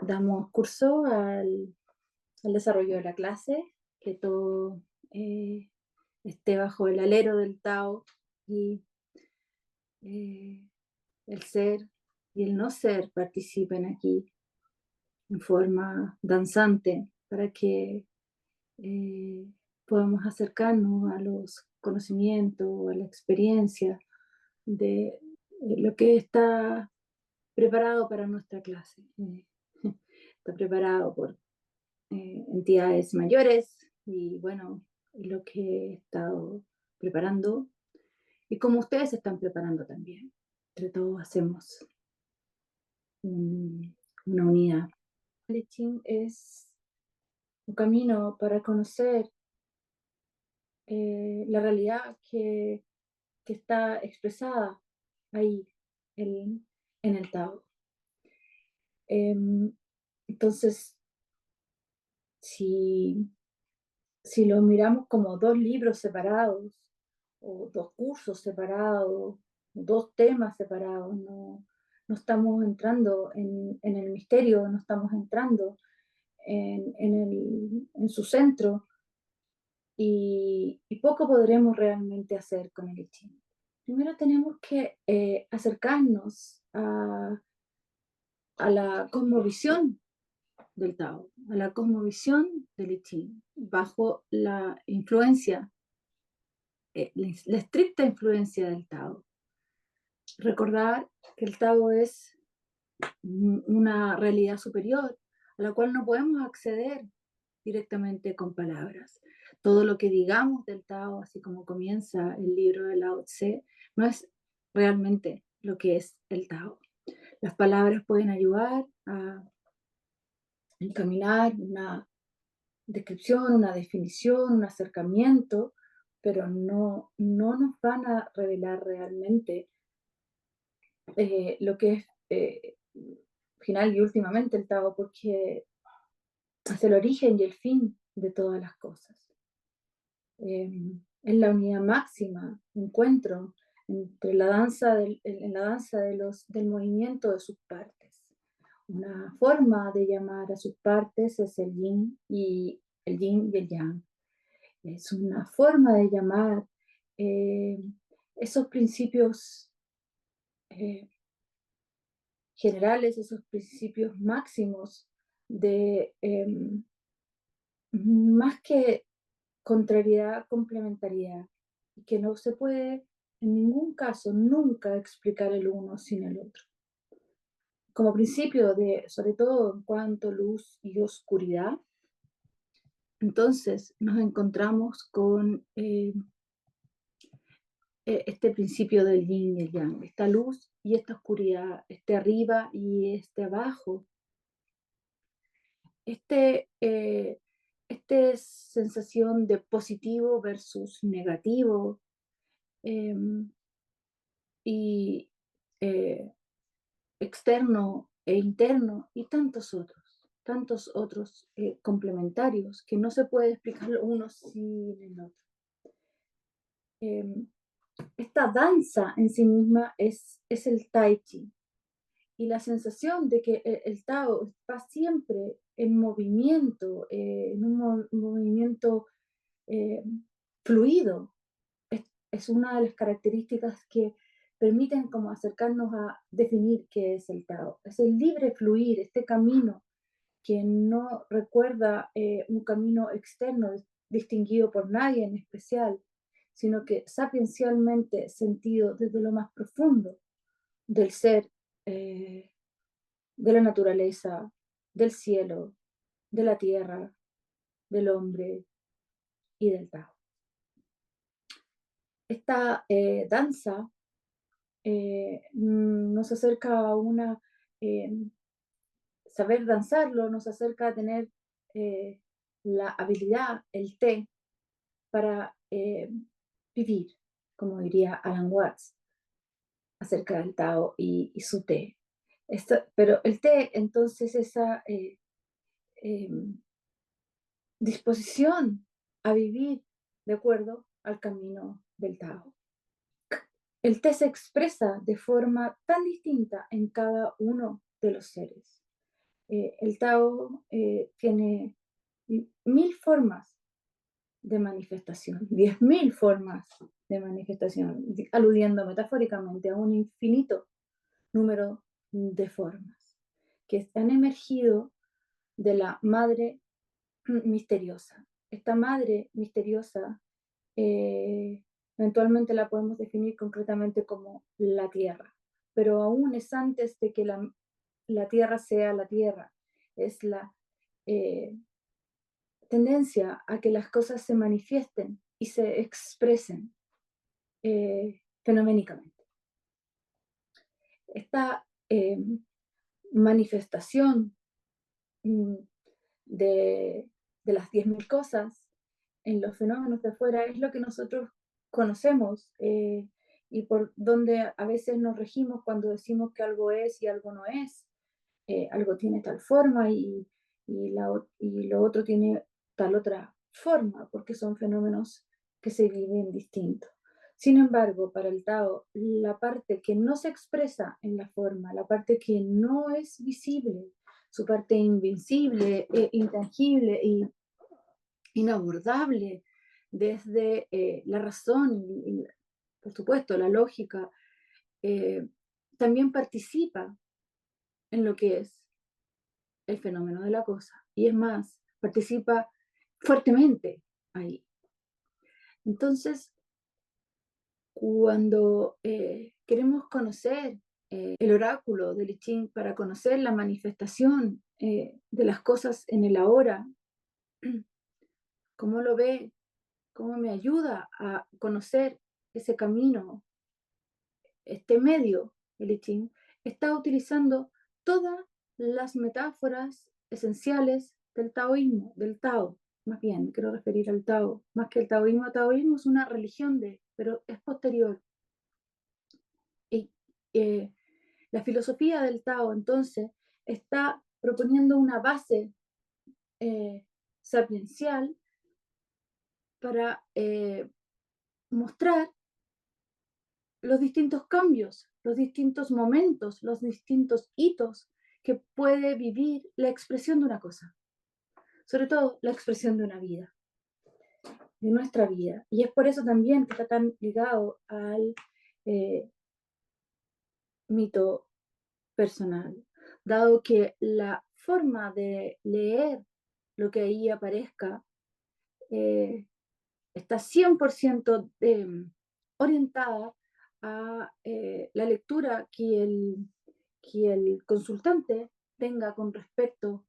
Damos curso al desarrollo de la clase, que todo esté bajo el alero del Tao y eh, el ser y el no ser participen aquí en forma danzante para que eh, podamos acercarnos a los conocimientos, a la experiencia de lo que está preparado para nuestra clase. Está preparado por entidades mayores y bueno, lo que he estado preparando y como ustedes se están preparando también. Entre todos hacemos una unidad. El I Ching es un camino para conocer la realidad que está expresada ahí en el Tao. Entonces, si si lo miramos como dos libros separados, o dos cursos separados, dos temas separados, no estamos entrando en el misterio, no estamos entrando en su centro y poco podremos realmente hacer con el I Ching. Primero tenemos que acercarnos a la cosmovisión del Tao, a la cosmovisión del I Ching, bajo la influencia la estricta influencia del Tao. Recordar que el Tao es una realidad superior a la cual no podemos acceder directamente con palabras. Todo lo que digamos del Tao, así como comienza el libro de Lao Tse, no es realmente lo que es el Tao. Las palabras pueden ayudar a encaminar una descripción, una definición, un acercamiento, pero no nos van a revelar realmente lo que es final y últimamente el Tao, porque es el origen y el fin de todas las cosas. Es la unidad máxima, encuentro entre la danza en la danza del movimiento de sus partes. Una forma de llamar a sus partes es el yin y el yang. Es una forma de llamar eh, esos principios eh, generales, esos principios máximos de más que contrariedad, complementariedad, y que no se puede en ningún caso nunca explicar el uno sin el otro. Como principio de, sobre todo en cuanto a luz y oscuridad, entonces nos encontramos con este principio del yin y el yang, esta luz y esta oscuridad, este arriba y este abajo, este sensación de positivo versus negativo eh, y eh, externo e interno y tantos otros complementarios que no se puede explicar uno sin el otro. Eh, esta danza en sí misma es el tai chi y la sensación de que el Tao va siempre en movimiento, en un movimiento eh, fluido, es una de las características que permiten como acercarnos a definir qué es el Tao. Es el libre fluir, este camino que no recuerda un camino externo distinguido por nadie en especial, sino que sapiencialmente sentido desde lo más profundo del ser, eh, de la naturaleza, del cielo, de la tierra, del hombre y del Tao. Esta danza nos acerca a una, eh, saber danzarlo, nos acerca a tener la habilidad, el té, para vivir, como diría Alan Watts, acerca del Tao y su té. Pero el té, entonces, esa eh, disposición a vivir de acuerdo al camino del Tao. El té se expresa de forma tan distinta en cada uno de los seres. El Tao tiene 1000 formas de manifestación, 10.000 formas de manifestación, aludiendo metafóricamente a un infinito número de formas que han emergido de la madre misteriosa. Esta madre misteriosa eh, eventualmente la podemos definir concretamente como la tierra, pero aún es antes de que la tierra sea la tierra, es la eh, tendencia a que las cosas se manifiesten y se expresen fenoménicamente. Esta manifestación mm, de, de las 10.000 cosas en los fenómenos de afuera es lo que nosotros conocemos y por donde a veces nos regimos cuando decimos que algo es y algo no es. Algo tiene tal forma y lo otro tiene tal otra forma, porque son fenómenos que se viven distintos. Sin embargo, para el Tao, la parte que no se expresa en la forma, la parte que no es visible, su parte invincible, intangible e inabordable desde la razón y, por supuesto, la lógica, eh, también participa en lo que es el fenómeno de la cosa. Y es más, participa fuertemente ahí. Entonces, cuando queremos conocer el oráculo del I Ching para conocer la manifestación de las cosas en el ahora, cómo lo ve, cómo me ayuda a conocer ese camino, este medio, el I Ching, está utilizando todas las metáforas esenciales del taoísmo, del Tao. Más bien, quiero referir al Tao, más que el taoísmo. El taoísmo es una religión pero es posterior. Y la filosofía del Tao, entonces, está proponiendo una base sapiencial para mostrar los distintos cambios, los distintos momentos, los distintos hitos que puede vivir la expresión de una cosa, sobre todo la expresión de una vida, de nuestra vida. Y es por eso también que está tan ligado al eh, mito personal, dado que la forma de leer lo que ahí aparezca eh, está 100% orientada a la lectura que el consultante tenga con respecto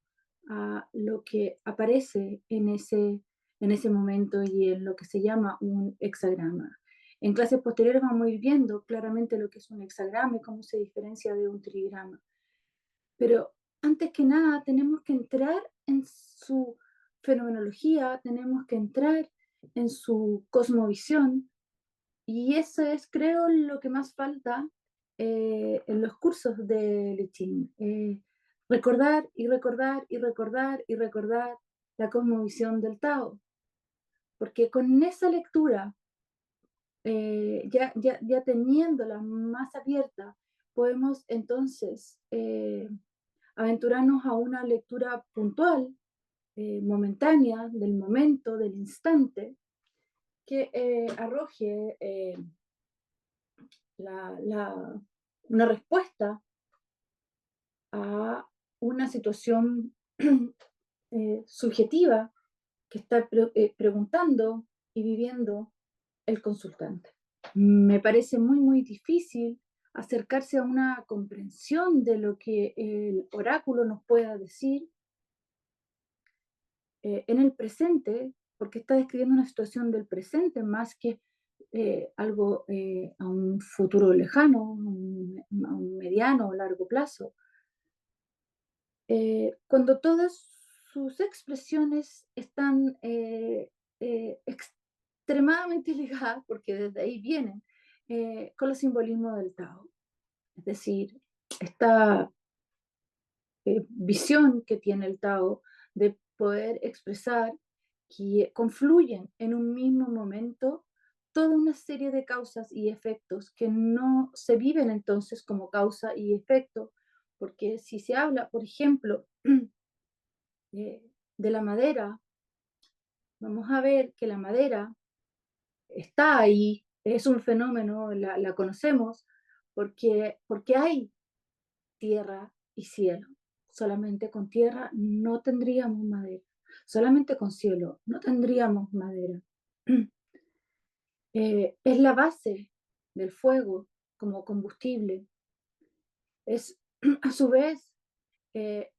a lo que aparece en ese momento y en lo que se llama un hexagrama. En clases posteriores vamos a ir viendo claramente lo que es un hexagrama y cómo se diferencia de un trigrama. Pero antes que nada tenemos que entrar en su fenomenología, tenemos que entrar en su cosmovisión y eso es, creo, lo que más falta en los cursos de Lichín. Recordar y recordar y recordar y recordar la cosmovisión del Tao, porque con esa lectura, ya teniéndola más abierta, podemos entonces aventurarnos a una lectura puntual, momentánea, del momento, del instante, que arroje una respuesta a una situación subjetiva que está preguntando y viviendo el consultante. Me parece muy, muy difícil acercarse a una comprensión de lo que el oráculo nos pueda decir en el presente, porque está describiendo una situación del presente más que algo a un futuro lejano, a un mediano o largo plazo. Cuando todas sus expresiones están extremadamente ligadas, porque desde ahí vienen, con los simbolismos del Tao. Es decir, esta visión que tiene el Tao de poder expresar que confluyen en un mismo momento toda una serie de causas y efectos que no se viven entonces como causa y efecto, porque si se habla, por ejemplo, de la madera, vamos a ver que la madera está ahí, es un fenómeno, la conocemos, porque hay tierra y cielo. Solamente con tierra no tendríamos madera. Solamente con cielo no tendríamos madera. Es la base del fuego como combustible. Es a su vez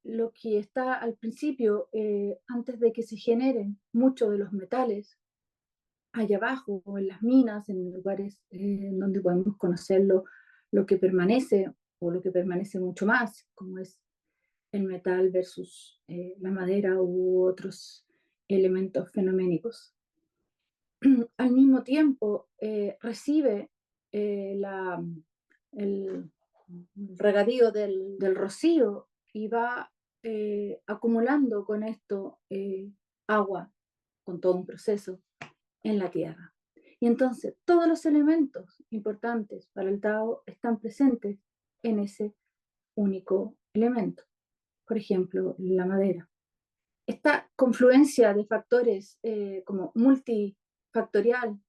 lo que está al principio, antes de que se generen muchos de los metales, allá abajo, o en las minas, en lugares donde podemos conocer lo que permanece o lo que permanece mucho más, como es el metal versus la madera u otros elementos fenoménicos. Al mismo tiempo, recibe la, el regadío del rocío y va acumulando con esto agua, con todo un proceso en la tierra. Y entonces todos los elementos importantes para el Tao están presentes en ese único elemento. Por ejemplo, la madera. Esta confluencia de factores como multifactorial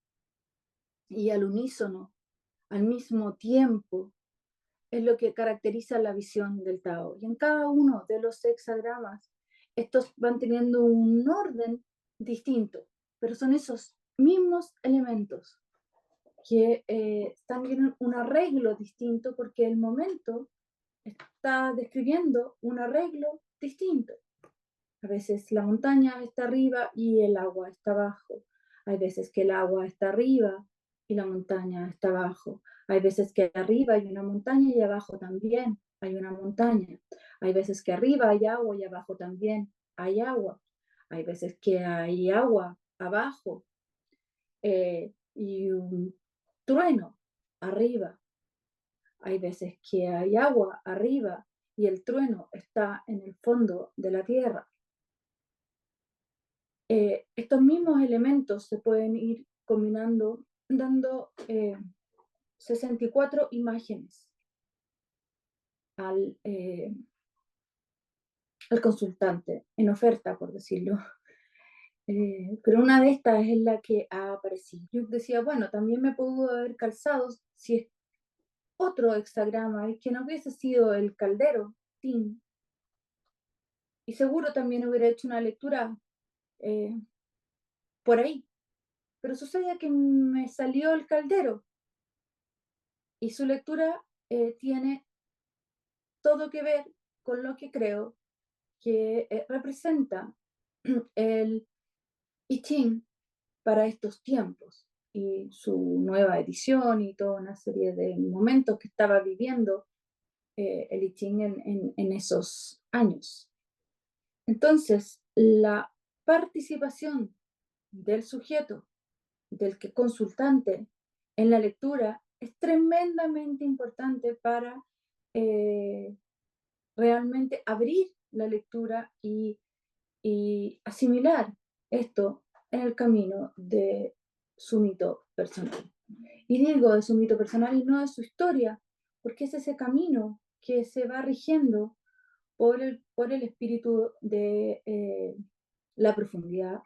y al unísono, al mismo tiempo, es lo que caracteriza la visión del Tao. Y en cada uno de los hexagramas, estos van teniendo un orden distinto, pero son esos mismos elementos que tienen un arreglo distinto porque el momento está describiendo un arreglo distinto. A veces la montaña está arriba y el agua está abajo. Hay veces que el agua está arriba y la montaña está abajo. Hay veces que arriba hay una montaña y abajo también hay una montaña. Hay veces que arriba hay agua y abajo también hay agua. Hay veces que hay agua abajo y un trueno arriba. Hay veces que hay agua arriba y el trueno está en el fondo de la tierra. Estos mismos elementos se pueden ir combinando, dando 64 imágenes al, al consultante, en oferta, por decirlo. Pero una de estas es la que ha aparecido. Yo decía, bueno, también me pudo haber calzado si es otro hexagrama y que no hubiese sido el caldero, Tin. Y seguro también hubiera hecho una lectura eh, por ahí. Pero sucede que me salió el caldero y su lectura tiene todo que ver con lo que creo que representa el I Ching para estos tiempos y su nueva edición y toda una serie de momentos que estaba viviendo el I Ching en esos años. Entonces, la participación del sujeto, del que consultante en la lectura es tremendamente importante para eh, realmente abrir la lectura y asimilar esto en el camino de su mito personal. Y digo de su mito personal y no de su historia, porque es ese camino que se va rigiendo por el espíritu de la profundidad,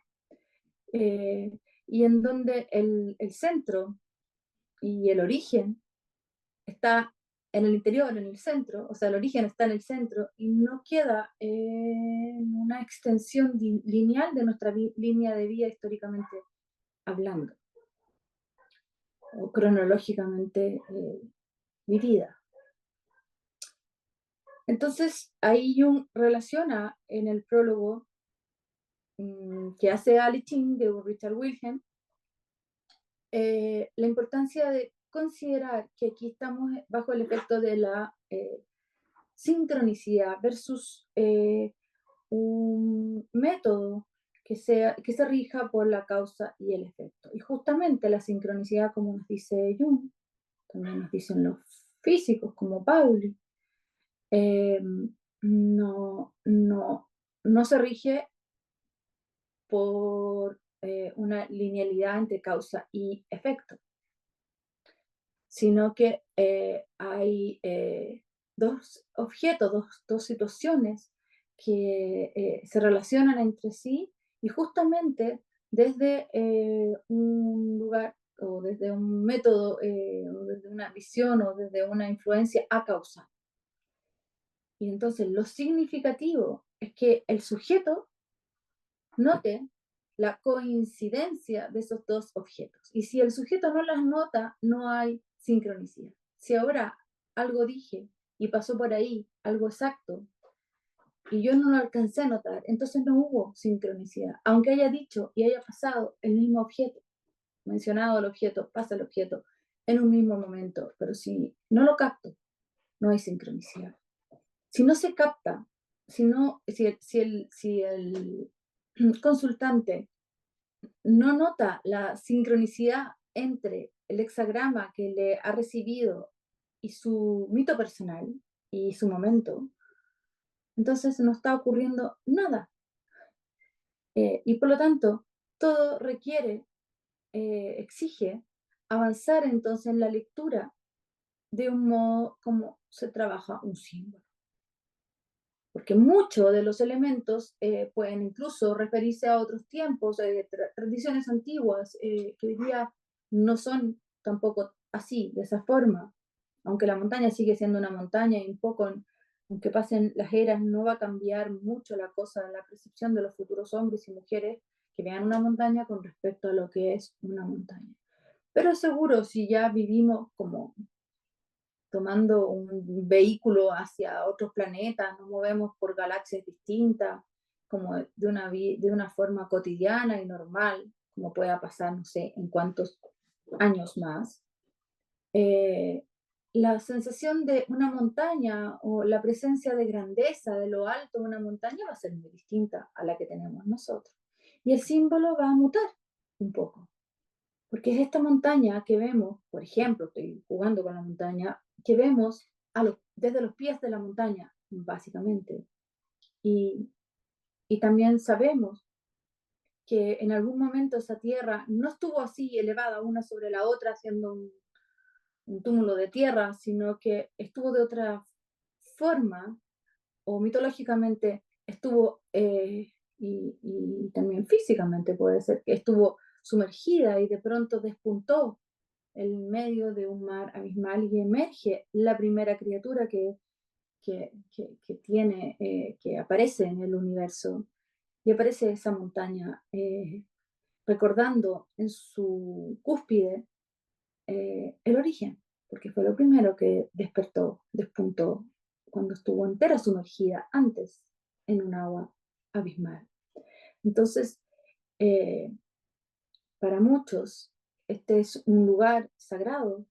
y en donde el centro y el origen está en el interior, en el centro, o sea, el origen está en el centro y no queda en una extensión lineal de nuestra línea de vida históricamente hablando o cronológicamente vivida. Entonces, ahí Jung relaciona en el prólogo que hace Ali Ching de Richard Wilhelm la importancia de considerar que aquí estamos bajo el efecto de la sincronicidad versus un método que se rija por la causa y el efecto. Y justamente la sincronicidad, como nos dice Jung, también nos dicen los físicos como Pauli, eh, no se rige por una linealidad entre causa y efecto, sino que hay dos objetos, dos situaciones que se relacionan entre sí y justamente desde un lugar o desde un método o desde una visión o desde una influencia a causal. Y entonces lo significativo es que el sujeto note la coincidencia de esos dos objetos. Y si el sujeto no las nota, no hay sincronicidad. Si ahora algo dije y pasó por ahí, algo exacto, y yo no lo alcancé a notar, entonces no hubo sincronicidad. Aunque haya dicho y haya pasado el mismo objeto, mencionado el objeto, pasa el objeto en un mismo momento, pero si no lo capto, no hay sincronicidad. Si no se capta, si el consultante no nota la sincronicidad entre el hexagrama que le ha recibido y su mito personal y su momento, entonces no está ocurriendo nada. Y por lo tanto, todo requiere, exige avanzar entonces en la lectura de un modo como se trabaja un símbolo. Porque muchos de los elementos pueden incluso referirse a otros tiempos, tradiciones antiguas, que hoy día no son tampoco así, de esa forma. Aunque la montaña sigue siendo una montaña y un poco, aunque pasen las eras, no va a cambiar mucho la cosa, la percepción de los futuros hombres y mujeres que vean una montaña con respecto a lo que es una montaña. Pero seguro, si ya vivimos como tomando un vehículo hacia otros planetas, nos movemos por galaxias distintas, como de una forma cotidiana y normal, como pueda pasar, no sé, en cuántos años más. Eh, la sensación de una montaña o la presencia de grandeza de lo alto de una montaña va a ser muy distinta a la que tenemos nosotros. Y el símbolo va a mutar un poco. Porque es esta montaña que vemos, por ejemplo, estoy jugando con la montaña, que vemos desde los pies de la montaña, básicamente. Y, y también sabemos que en algún momento esa tierra no estuvo así elevada una sobre la otra, haciendo un túmulo de tierra, sino que estuvo de otra forma, o mitológicamente estuvo, y también físicamente puede ser, que estuvo sumergida y de pronto despuntó en medio de un mar abismal y emerge la primera criatura que tiene, que aparece en el universo. Y aparece esa montaña, recordando en su cúspide el origen, porque fue lo primero que despertó, despuntó, cuando estuvo entera sumergida antes en un agua abismal. Entonces, eh, para muchos, este es un lugar sagrado,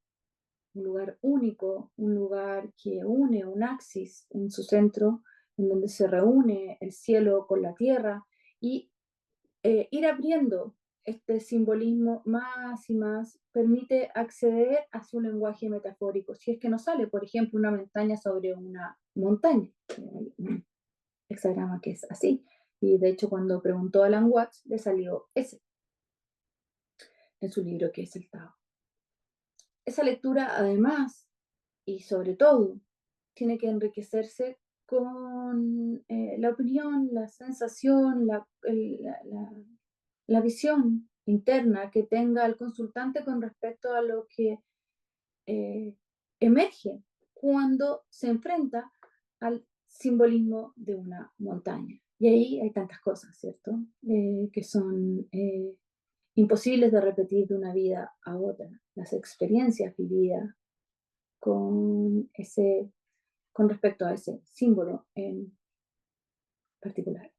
un lugar único, un lugar que une un axis en su centro, en donde se reúne el cielo con la tierra, y ir abriendo este simbolismo más y más permite acceder a su lenguaje metafórico. Si es que nos sale, por ejemplo, una montaña sobre una montaña, un hexagrama que es así. Y de hecho, cuando preguntó a Alan Watts, le salió ese en su libro que es el Tao. Esa lectura, además, y sobre todo, tiene que enriquecerse con la opinión, la sensación, la visión interna que tenga el consultante con respecto a lo que eh, emerge cuando se enfrenta al simbolismo de una montaña. Y ahí hay tantas cosas, ¿cierto? Que son imposibles de repetir de una vida a otra. Las experiencias vividas con con respecto a ese símbolo en particular.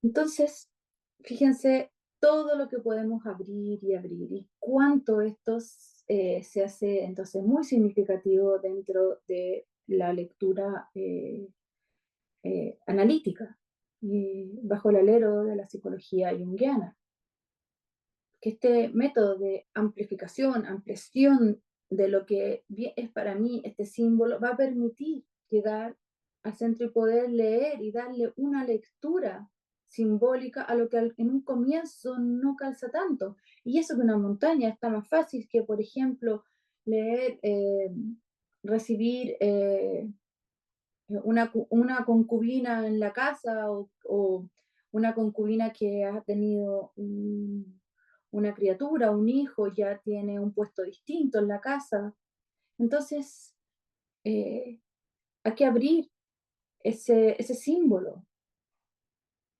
Entonces, fíjense todo lo que podemos abrir y abrir y cuánto esto se hace entonces muy significativo dentro de la lectura analítica, bajo el alero de la psicología junguiana. Que este método de amplificación, ampliación de lo que es para mí este símbolo, va a permitir llegar al centro y poder leer y darle una lectura simbólica a lo que en un comienzo no calza tanto. Y eso que una montaña está más fácil que, por ejemplo, leer recibir una concubina en la casa o una concubina que ha tenido una criatura, un hijo, ya tiene un puesto distinto en la casa. Entonces, eh, hay que abrir ese símbolo,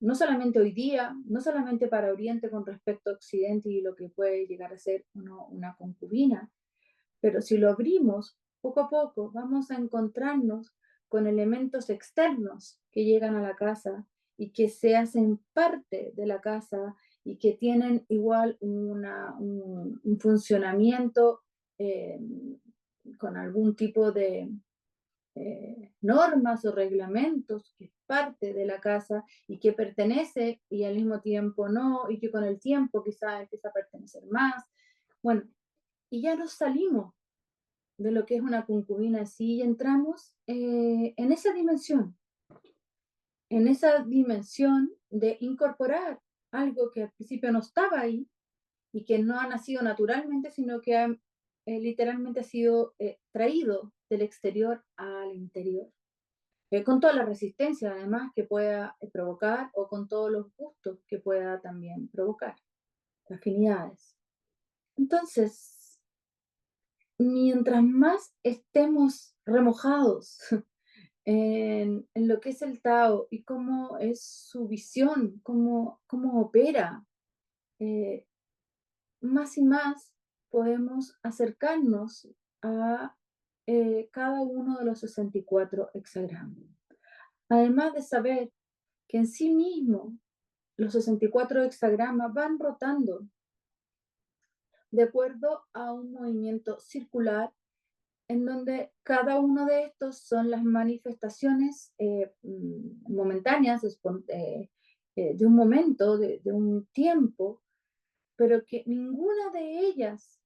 no solamente hoy día, no solamente para Oriente con respecto a Occidente y lo que puede llegar a ser una concubina, pero si lo abrimos, poco a poco vamos a encontrarnos con elementos externos que llegan a la casa y que se hacen parte de la casa y que tienen igual un funcionamiento eh, con algún tipo de normas o reglamentos que es parte de la casa y que pertenece y al mismo tiempo no, y que con el tiempo quizás empieza a pertenecer más. Bueno, y ya nos salimos de lo que es una concubina así y entramos en esa dimensión de incorporar algo que al principio no estaba ahí y que no ha nacido naturalmente, sino que literalmente ha sido traído del exterior al interior. Con toda la resistencia además que pueda provocar o con todos los gustos que pueda también provocar, afinidades. Entonces, mientras más estemos remojados en lo que es el Tao y cómo es su visión, cómo opera, eh, más y más podemos acercarnos a cada uno de los 64 hexagramas. Además de saber que en sí mismo los 64 hexagramas van rotando de acuerdo a un movimiento circular en donde cada uno de estos son las manifestaciones momentáneas de un momento, de un tiempo, pero que ninguna de ellas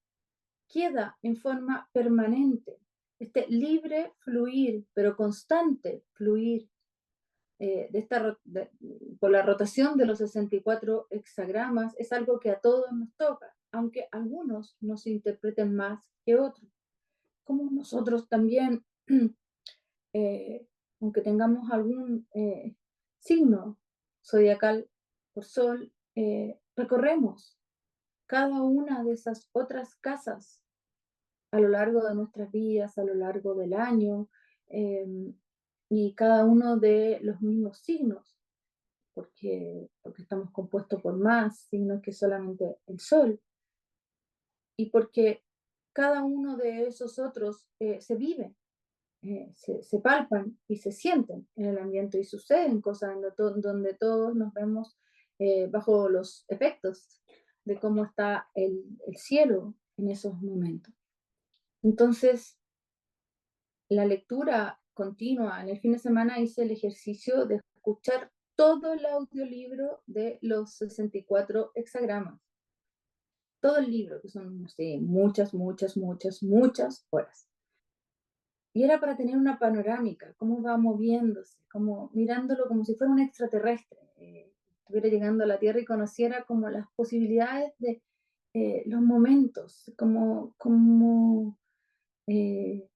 queda en forma permanente. Este libre fluir, pero constante fluir por la rotación de los 64 hexagramas es algo que a todos nos toca, aunque algunos nos interpreten más que otros. Como nosotros también, eh, aunque tengamos algún signo zodiacal por sol, recorremos cada una de esas otras casas a lo largo de nuestras vidas, a lo largo del año, eh, y cada uno de los mismos signos, porque estamos compuestos por más signos que solamente el Sol, y porque cada uno de esos otros se vive, se palpan y se sienten en el ambiente y suceden cosas donde todos nos vemos bajo los efectos de cómo está el cielo en esos momentos. Entonces, la lectura continua, en el fin de semana hice el ejercicio de escuchar todo el audiolibro de los 64 hexagramas, todo el libro, que son, no sé, muchas horas. Y era para tener una panorámica, cómo va moviéndose, como mirándolo como si fuera un extraterrestre, estuviera llegando a la Tierra y conociera como las posibilidades de los momentos, eh,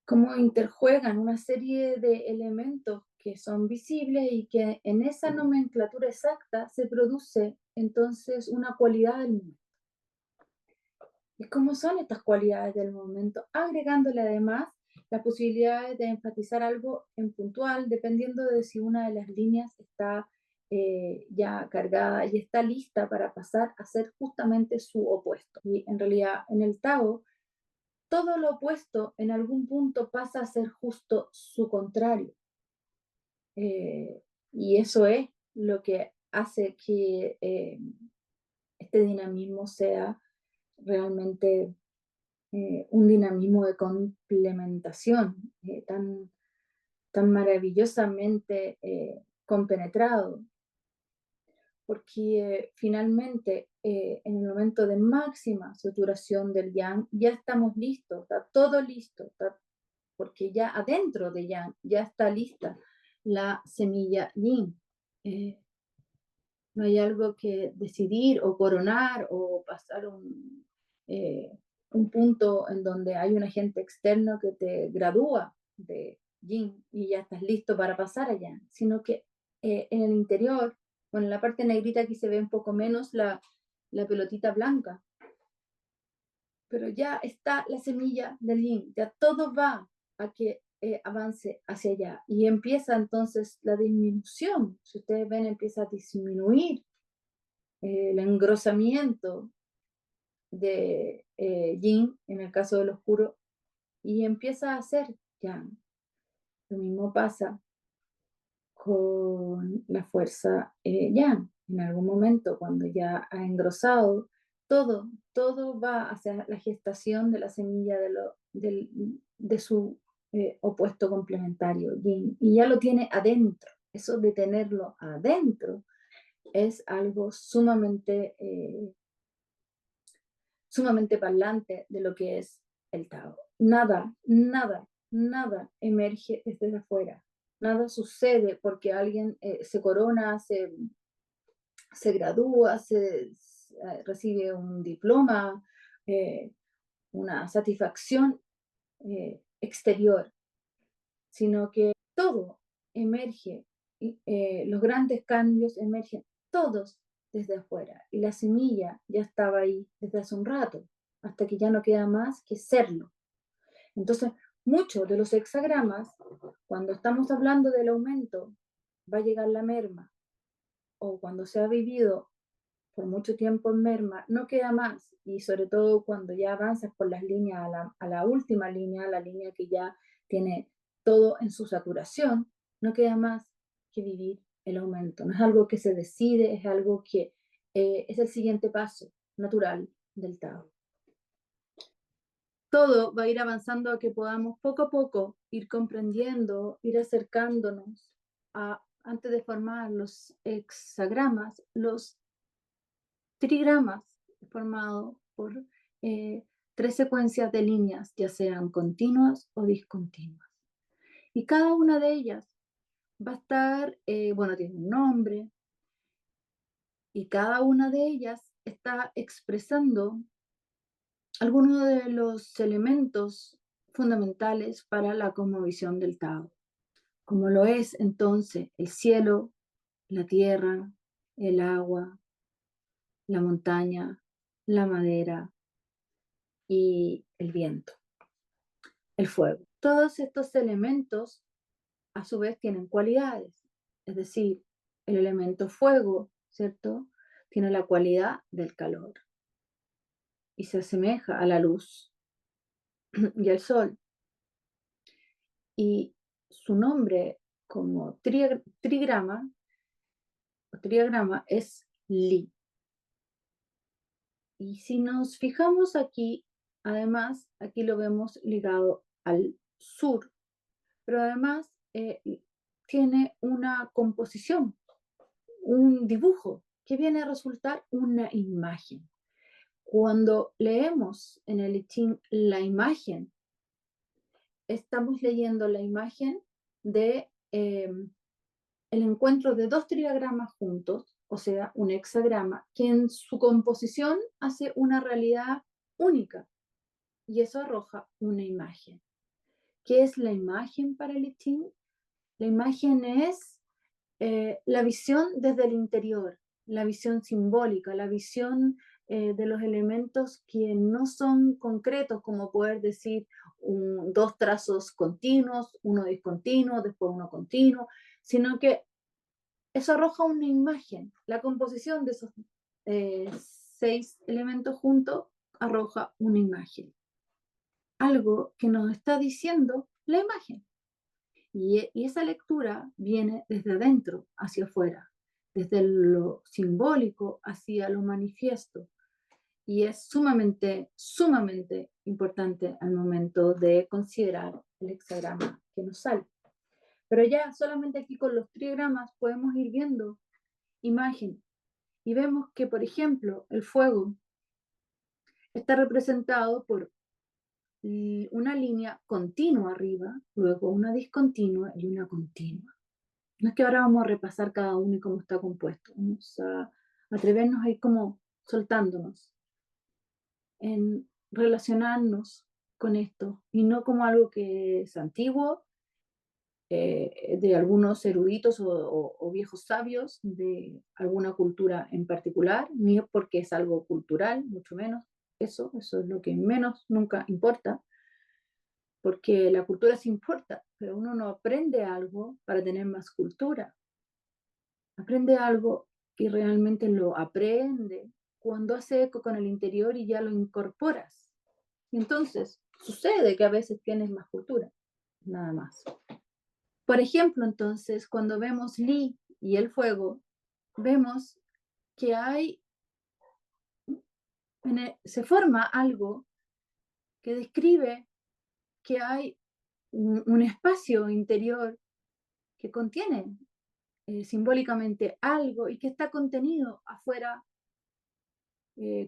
cómo interjuegan una serie de elementos que son visibles y que en esa nomenclatura exacta se produce entonces una cualidad del momento. ¿Y cómo son estas cualidades del momento? Agregándole además las posibilidades de enfatizar algo en puntual, dependiendo de si una de las líneas está ya cargada y está lista para pasar a ser justamente su opuesto. Y en realidad en el Tao, todo lo opuesto en algún punto pasa a ser justo su contrario. Y eso es lo que hace que este dinamismo sea realmente un dinamismo de complementación tan maravillosamente compenetrado, porque finalmente en el momento de máxima saturación del yang ya estamos listos, está todo listo, porque ya adentro de yang ya está lista la semilla yin. No hay algo que decidir o coronar o pasar un punto en donde hay un agente externo que te gradúa de yin y ya estás listo para pasar allá, sino que en el interior, bueno, en la parte negrita aquí se ve un poco menos la pelotita blanca, pero ya está la semilla del yin, ya todo va a que avance hacia allá y empieza entonces la disminución. Si ustedes ven, empieza a disminuir el engrosamiento de yin, en el caso del oscuro, y empieza a hacer yang. Lo mismo pasa con la fuerza yang. En algún momento, cuando ya ha engrosado, todo va hacia la gestación de la semilla de su opuesto complementario, yin, y ya lo tiene adentro. Eso de tenerlo adentro es algo sumamente parlante de lo que es el Tao. Nada, nada, nada emerge desde afuera. Nada sucede porque alguien se corona, se gradúa, recibe un diploma, eh, una satisfacción exterior, sino que todo emerge, los grandes cambios emergen todos desde afuera. Y la semilla ya estaba ahí desde hace un rato, hasta que ya no queda más que serlo. Entonces, muchos de los hexagramas, cuando estamos hablando del aumento, va a llegar la merma, o cuando se ha vivido por mucho tiempo en merma, no queda más, y sobre todo cuando ya avanzas por las líneas a la última línea, la línea que ya tiene todo en su saturación, no queda más que vivir el aumento. No es algo que se decide, es algo que es el siguiente paso natural del Tao. Todo va a ir avanzando a que podamos poco a poco ir comprendiendo, ir acercándonos a, antes de formar los hexagramas, los trigramas formados por tres secuencias de líneas, ya sean continuas o discontinuas. Y cada una de ellas va a estar, bueno, tiene un nombre, y cada una de ellas está expresando algunos de los elementos fundamentales para la cosmovisión del Tao, como lo es entonces el cielo, la tierra, el agua, la montaña, la madera y el viento, el fuego. Todos estos elementos a su vez tienen cualidades, es decir, el elemento fuego, ¿cierto? Tiene la cualidad del calor y se asemeja a la luz y al sol. Y su nombre como trigrama o triagrama es Li. Y si nos fijamos aquí, además, aquí lo vemos ligado al sur, pero además tiene una composición, un dibujo que viene a resultar una imagen. Cuando leemos en el I Ching la imagen, estamos leyendo la imagen de el encuentro de dos triagramas juntos, o sea, un hexagrama, que en su composición hace una realidad única y eso arroja una imagen. ¿Qué es la imagen para el I Ching? La imagen es la visión desde el interior, la visión simbólica, la visión de los elementos que no son concretos, como poder decir dos trazos continuos, uno discontinuo, después uno continuo, sino que eso arroja una imagen. La composición de esos 6 elementos juntos arroja una imagen. Algo que nos está diciendo la imagen. Y esa lectura viene desde adentro hacia afuera, desde lo simbólico hacia lo manifiesto. Y es sumamente, sumamente importante al momento de considerar el hexagrama que nos sale. Pero ya solamente aquí con los trigramas podemos ir viendo imágenes. Y vemos que, por ejemplo, el fuego está representado por una línea continua arriba, luego una discontinua y una continua. No es que ahora vamos a repasar cada uno y cómo está compuesto, vamos a atrevernos a ir como soltándonos. relacionarnos con esto y no como algo que es antiguo, de algunos eruditos o viejos sabios de alguna cultura en particular, ni es porque es algo cultural, mucho menos. Eso es lo que menos nunca importa, porque la cultura sí importa, pero uno no aprende algo para tener más cultura. Aprende algo y realmente lo aprende cuando hace eco con el interior y ya lo incorporas. Y entonces sucede que a veces tienes más cultura, nada más. Por ejemplo, entonces, cuando vemos Li y el fuego, vemos que se forma algo que describe que hay un espacio interior que contiene simbólicamente algo y que está contenido afuera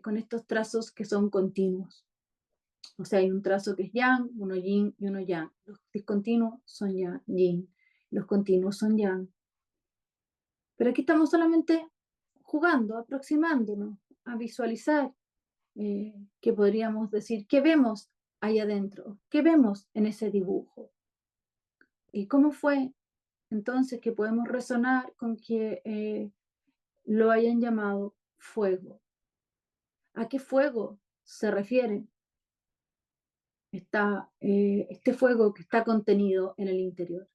con estos trazos que son continuos. O sea, hay un trazo que es yang, uno yin y uno yang. Los discontinuos son ya yin, los continuos son yang. Pero aquí estamos solamente jugando, aproximándonos a visualizar qué podríamos decir, qué vemos ahí adentro, qué vemos en ese dibujo. Y cómo fue entonces que podemos resonar con que lo hayan llamado fuego. ¿A qué fuego se refiere este fuego que está contenido en el interior?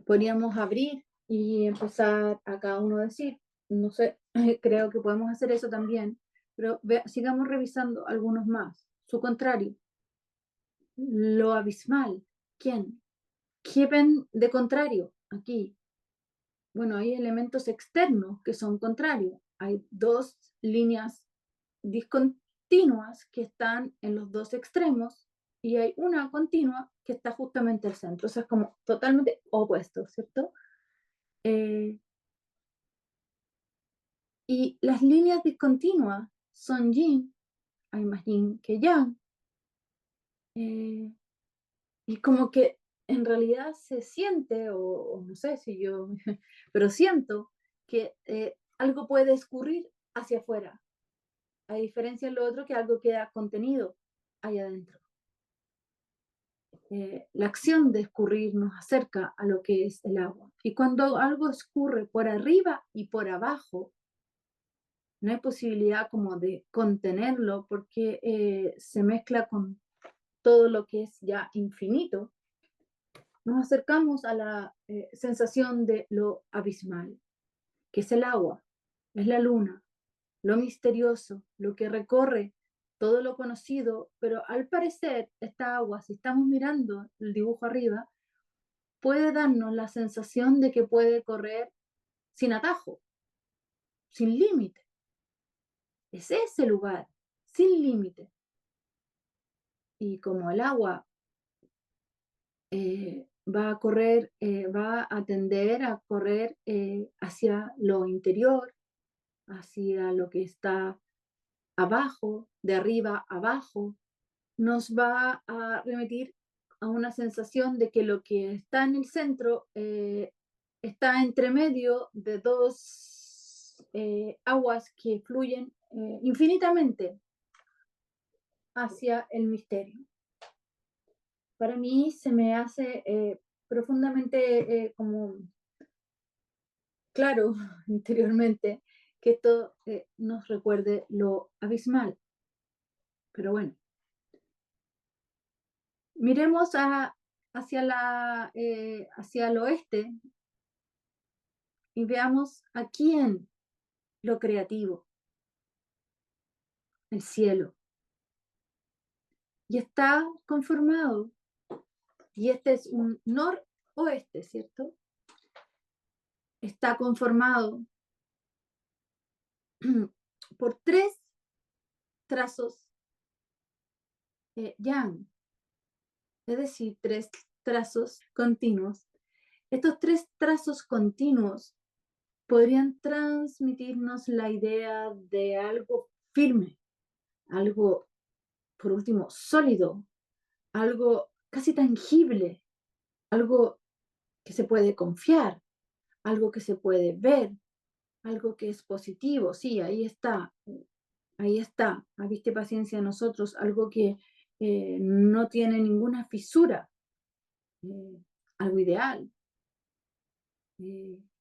Podríamos abrir y empezar a cada uno a decir, no sé, creo que podemos hacer eso también, pero sigamos revisando algunos más. Su contrario, lo abismal. ¿Quién? ¿Qué ven de contrario aquí? Bueno, hay elementos externos que son contrarios. Hay dos líneas discontinuas que están en los dos extremos y hay una continua que está justamente al centro. O sea, es como totalmente opuesto, ¿cierto? Eh, y las líneas discontinuas son yin, hay más yin que yang. Y como que en realidad se siente, o no sé si yo, pero siento que algo puede escurrir hacia afuera, a diferencia de lo otro que algo queda contenido allá adentro. La acción de escurrir nos acerca a lo que es el agua. Y cuando algo escurre por arriba y por abajo, no hay posibilidad como de contenerlo porque se mezcla con todo lo que es ya infinito. Nos acercamos a la sensación de lo abismal, que es el agua, es la luna, lo misterioso, lo que recorre todo lo conocido, pero al parecer esta agua, si estamos mirando el dibujo arriba, puede darnos la sensación de que puede correr sin atajo, sin límite. Es ese lugar, sin límite. Y como el agua va a correr, va a tender a correr hacia lo interior, hacia lo que está abajo, de arriba abajo, nos va a remitir a una sensación de que lo que está en el centro está entre medio de dos aguas que fluyen infinitamente hacia el misterio. Para mí se me hace profundamente como claro interiormente que esto nos recuerde lo abismal. Pero bueno, miremos hacia el oeste y veamos aquí en lo creativo, el cielo. Y está conformado, y este es un noroeste, ¿cierto? Está conformado por tres trazos yang, es decir, tres trazos continuos. Estos tres trazos continuos podrían transmitirnos la idea de algo firme, algo, por último, sólido, algo casi tangible, algo que se puede confiar, algo que se puede ver, algo que es positivo. Sí, ahí está. ahí está, viste paciencia en nosotros, algo que no tiene ninguna fisura, eh, algo ideal,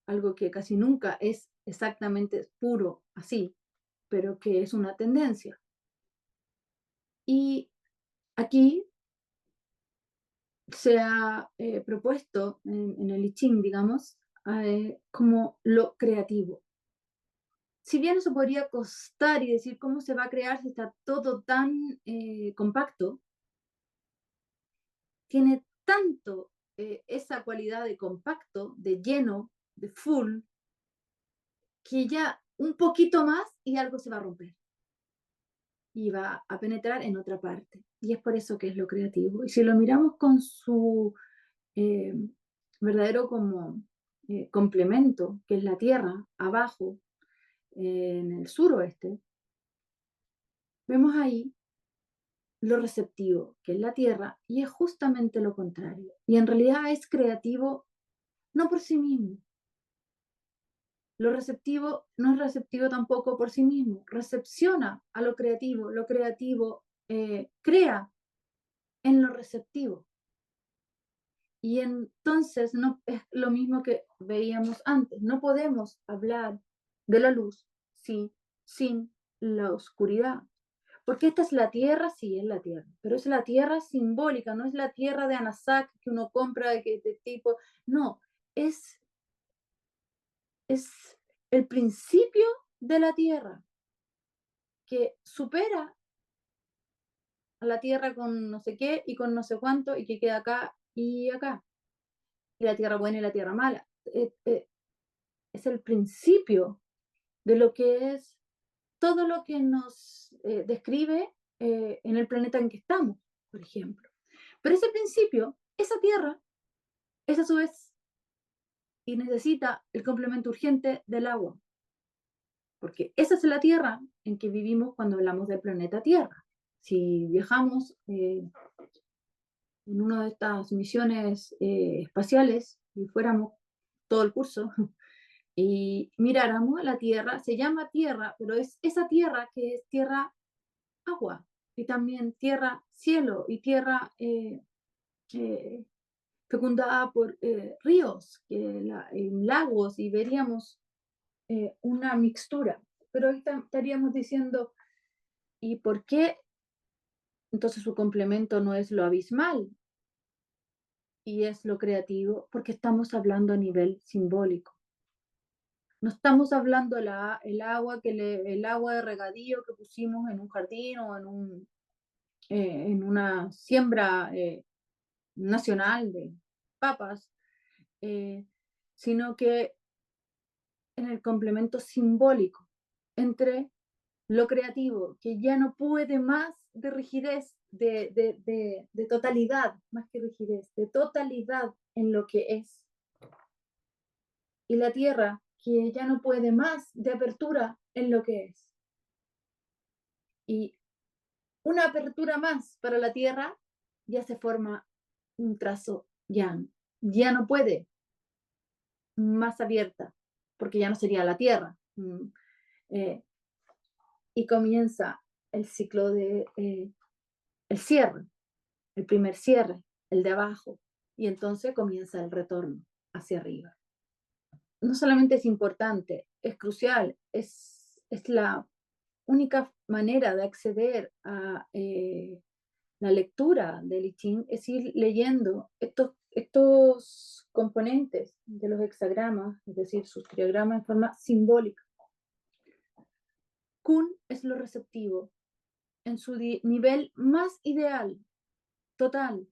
algo que casi nunca es exactamente puro así, pero que es una tendencia. Y aquí se ha propuesto en el I Ching, digamos, como lo creativo. Si bien eso podría costar y decir cómo se va a crear si está todo tan compacto, tiene tanto esa cualidad de compacto, de lleno, de full, que ya un poquito más y algo se va a romper y va a penetrar en otra parte. Y es por eso que es lo creativo. Y si lo miramos con su eh, verdadero como complemento, que es la Tierra, abajo, en el suroeste, vemos ahí lo receptivo, que es la Tierra, y es justamente lo contrario. Y en realidad es creativo no por sí mismo. Lo receptivo no es receptivo tampoco por sí mismo. Recepciona a lo creativo crea en lo receptivo. Y entonces no es lo mismo que veíamos antes. No podemos hablar de la luz sin la oscuridad. Porque esta es la tierra, sí, es la tierra, pero es la tierra simbólica, no es la tierra de Anasac que uno compra de tipo, no, es, es el principio de la tierra que supera a la tierra con no sé qué y con no sé cuánto y que queda acá y acá, y la tierra buena y la tierra mala. Es el principio de lo que es todo lo que nos describe en el planeta en que estamos, por ejemplo. Pero ese principio, esa tierra, es a su vez y necesita el complemento urgente del agua, porque esa es la tierra en que vivimos cuando hablamos del planeta Tierra. Si viajamos en una de estas misiones espaciales y fuéramos todo el curso y miráramos la Tierra, se llama Tierra, pero es esa tierra que es tierra agua y también tierra cielo y tierra eh, fecundada por ríos, lagos y veríamos una mixtura. Pero ahí estaríamos diciendo, ¿y por qué entonces su complemento no es lo abismal y es lo creativo? Porque estamos hablando a nivel simbólico. No estamos hablando el agua el agua de regadío que pusimos en un jardín o en una siembra nacional de papas, eh, sino que en el complemento simbólico entre lo creativo, que ya no puede más de rigidez, de totalidad, más que rigidez, de totalidad en lo que es, y la tierra, que ya no puede más de apertura en lo que es. Y una apertura más para la tierra, ya se forma un trazo ya no puede más abierta, porque ya no sería la tierra. Eh, y comienza el ciclo de el cierre, el primer cierre, el de abajo, y entonces comienza el retorno hacia arriba. No solamente es importante, es crucial, es la única manera de acceder a la lectura del I Ching, es ir leyendo estos componentes de los hexagramas, es decir, sus triagramas en forma simbólica. Kun es lo receptivo, en su nivel más ideal, total,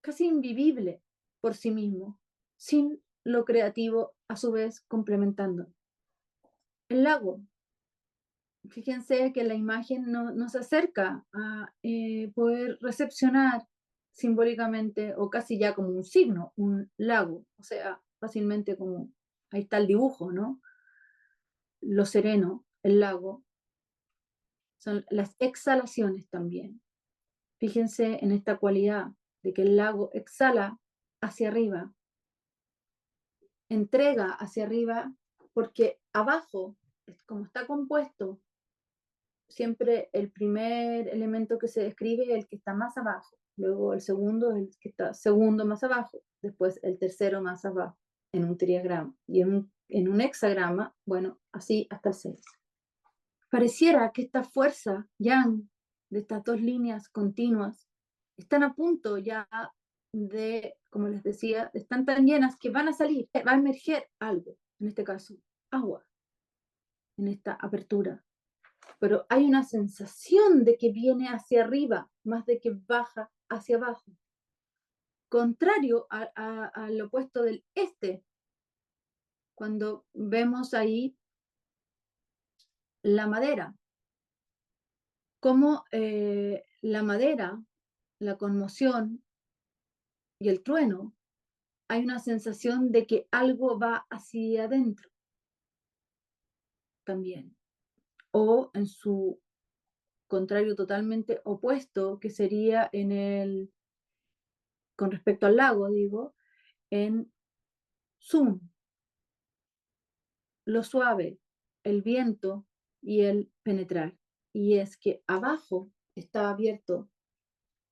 casi invivible por sí mismo, sin lo creativo a su vez complementando. El lago, fíjense que la imagen no se acerca a poder recepcionar simbólicamente o casi ya como un signo, un lago, o sea, fácilmente como, ahí está el dibujo, ¿no? Lo sereno, el lago, son las exhalaciones también. Fíjense en esta cualidad de que el lago exhala hacia arriba, entrega hacia arriba, porque abajo, como está compuesto siempre el primer elemento que se describe es el que está más abajo, luego el segundo es el que está segundo más abajo, después el tercero más abajo en un triagrama y en un hexagrama, bueno, así hasta el 6. Pareciera que esta fuerza yang de estas dos líneas continuas están a punto ya de, como les decía, están tan llenas que van a salir, va a emerger algo, en este caso, agua, en esta apertura. Pero hay una sensación de que viene hacia arriba, más de que baja hacia abajo. Contrario al opuesto del este, cuando vemos ahí la madera, como la madera, la conmoción y el trueno, hay una sensación de que algo va hacia adentro también. O en su contrario totalmente opuesto, que sería con respecto al lago, digo, en Zoom, lo suave, el viento y el penetrar. Y es que abajo está abierto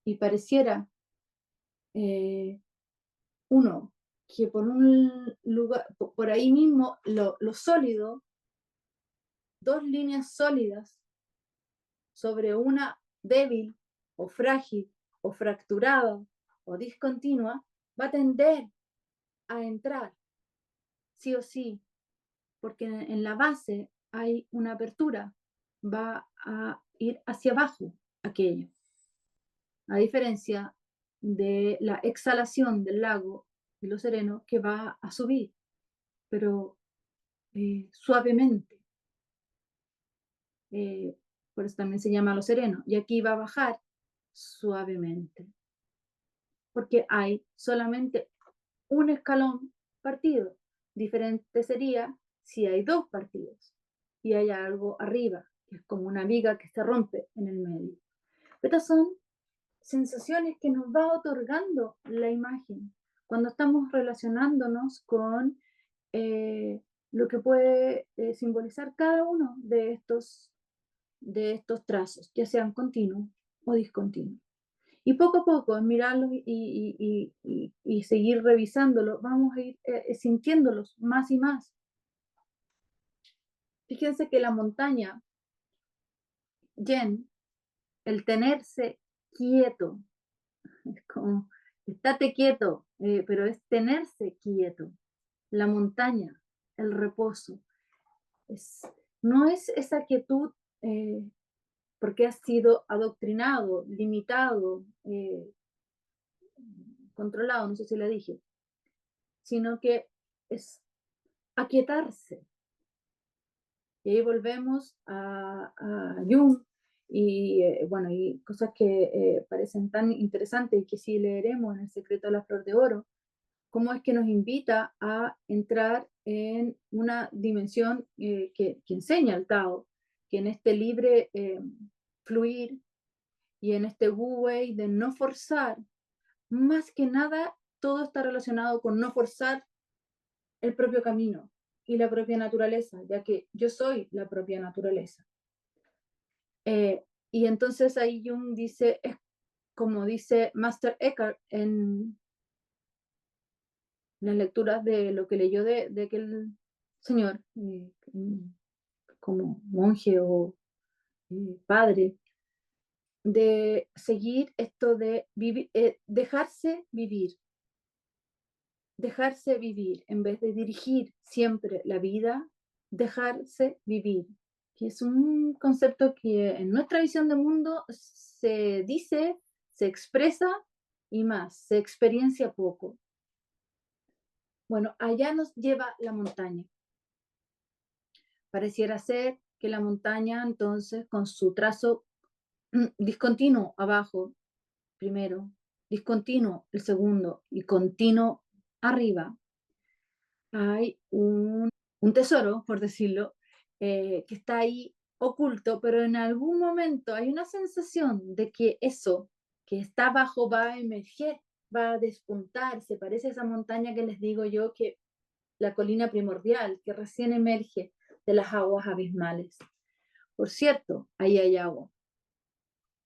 y pareciera uno que por un lugar, por ahí mismo, lo sólido, dos líneas sólidas sobre una débil o frágil o fracturada o discontinua, va a tender a entrar, sí o sí, porque en la base hay una apertura, va a ir hacia abajo aquello, a diferencia de la exhalación del lago y lo sereno que va a subir, pero suavemente. Por eso también se llama lo sereno. Y aquí va a bajar suavemente, porque hay solamente un escalón partido. Diferente sería si hay dos partidos y hay algo arriba, que es como una viga que se rompe en el medio. Estas son sensaciones que nos va otorgando la imagen cuando estamos relacionándonos con lo que puede simbolizar cada uno de estos trazos, ya sean continuos o discontinuos. Y poco a poco, mirarlos y seguir revisándolos, vamos a ir sintiéndolos más y más. Fíjense que la montaña, yen, el tenerse quieto, es como, estate quieto, pero es tenerse quieto. La montaña, el reposo, es, no es esa quietud porque has sido adoctrinado, limitado, controlado, no sé si le dije, sino que es aquietarse. Y ahí volvemos a Jung y bueno, y cosas que parecen tan interesantes y que sí leeremos en El secreto de la flor de oro, cómo es que nos invita a entrar en una dimensión que enseña el Tao, que en este libre fluir y en este wu wei de no forzar, más que nada todo está relacionado con no forzar el propio camino y la propia naturaleza, ya que yo soy la propia naturaleza. Y entonces ahí Jung dice, es como dice Master Eckhart en las lecturas de lo que leyó de aquel señor, como monje o padre, de seguir esto de vivir, dejarse vivir, en vez de dirigir siempre la vida, dejarse vivir, que es un concepto que en nuestra visión de mundo se dice, se expresa y más, se experiencia poco. Bueno, allá nos lleva la montaña. Pareciera ser que la montaña entonces con su trazo discontinuo abajo, primero, discontinuo el segundo y continuo arriba, hay un tesoro, por decirlo, que está ahí oculto, pero en algún momento hay una sensación de que eso que está abajo va a emerger, va a despuntar, se parece a esa montaña que les digo yo, que la colina primordial, que recién emerge de las aguas abismales. por cierto, ahí hay agua.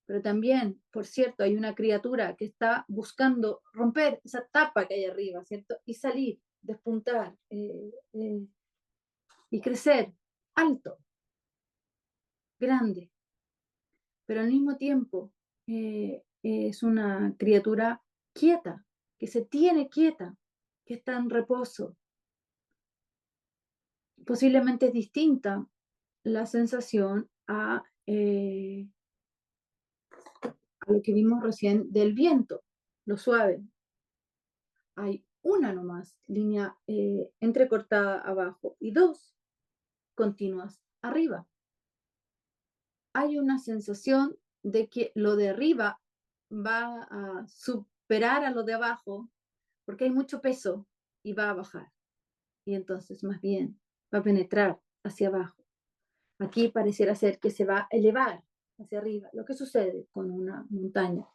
Pero también, por cierto, hay una criatura que está buscando romper esa tapa que hay arriba, ¿cierto? Y salir, despuntar y crecer alto, grande, pero al mismo tiempo es una criatura quieta, que se tiene quieta, que está en reposo. Posiblemente es distinta la sensación a lo que vimos recién del viento, lo suave. Hay una nomás línea entrecortada abajo y dos continuas arriba. Hay una sensación de que lo de arriba va a superar a lo de abajo porque hay mucho peso y va a bajar. Y entonces más bien va a penetrar hacia abajo. Aquí pareciera ser que se va a elevar hacia arriba, lo que sucede con una montaña.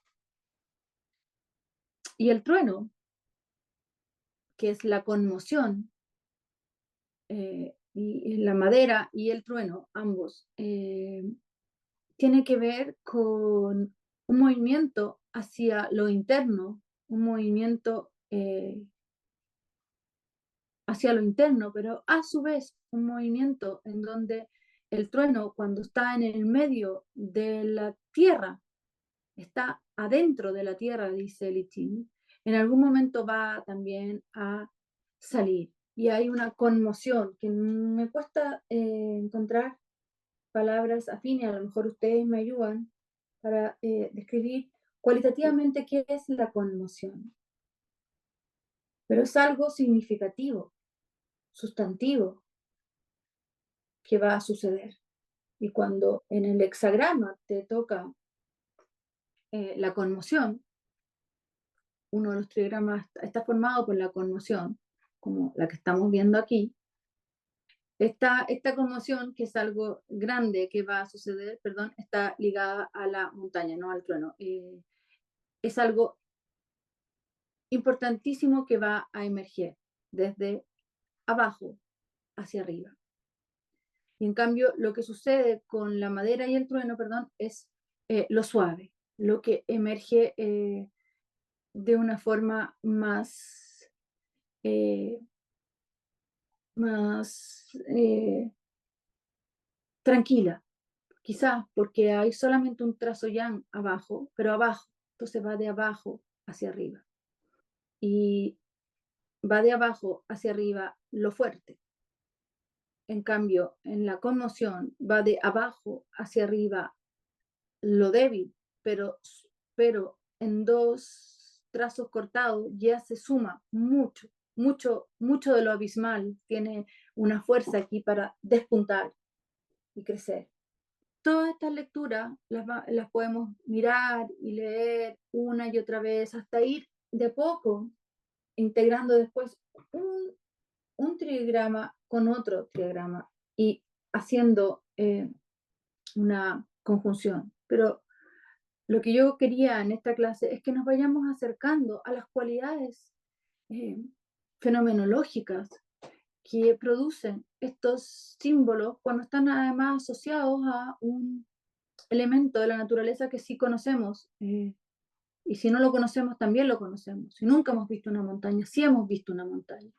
Y el trueno, que es la conmoción, y la madera y el trueno, ambos, tiene que ver con un movimiento hacia lo interno, un movimiento hacia lo interno, pero a su vez un movimiento en donde el trueno, cuando está en el medio de la tierra, está adentro de la tierra, dice Lichín, en algún momento va también a salir. Y hay una conmoción que me cuesta encontrar palabras afines, a lo mejor ustedes me ayudan para describir cualitativamente qué es la conmoción. Pero es algo significativo, sustantivo, que va a suceder. Y cuando en el hexagrama te toca la conmoción, uno de los trigramas está formado por la conmoción, como la que estamos viendo aquí. Esta conmoción, que es algo grande que va a suceder, perdón, está ligada a la montaña, no al trueno. Es algo importantísimo que va a emerger desde abajo hacia arriba. Y en cambio, lo que sucede con la madera y el trueno, perdón, es lo suave, lo que emerge de una forma eh, más tranquila, quizás porque hay solamente un trazo yang abajo, pero abajo, entonces va de abajo hacia arriba. Y va de abajo hacia arriba lo fuerte. En cambio, en la conmoción va de abajo hacia arriba lo débil, pero en dos trazos cortados ya se suma mucho, mucho, mucho de lo abismal. Tiene una fuerza aquí para despuntar y crecer. Todas estas lecturas las podemos mirar y leer una y otra vez hasta ir de poco integrando después un trigrama con otro trigrama y haciendo una conjunción. Pero lo que yo quería en esta clase es que nos vayamos acercando a las cualidades eh, fenomenológicas que producen estos símbolos cuando están además asociados a un elemento de la naturaleza que sí conocemos. Y si no lo conocemos, también lo conocemos. Si nunca hemos visto una montaña, sí hemos visto una montaña.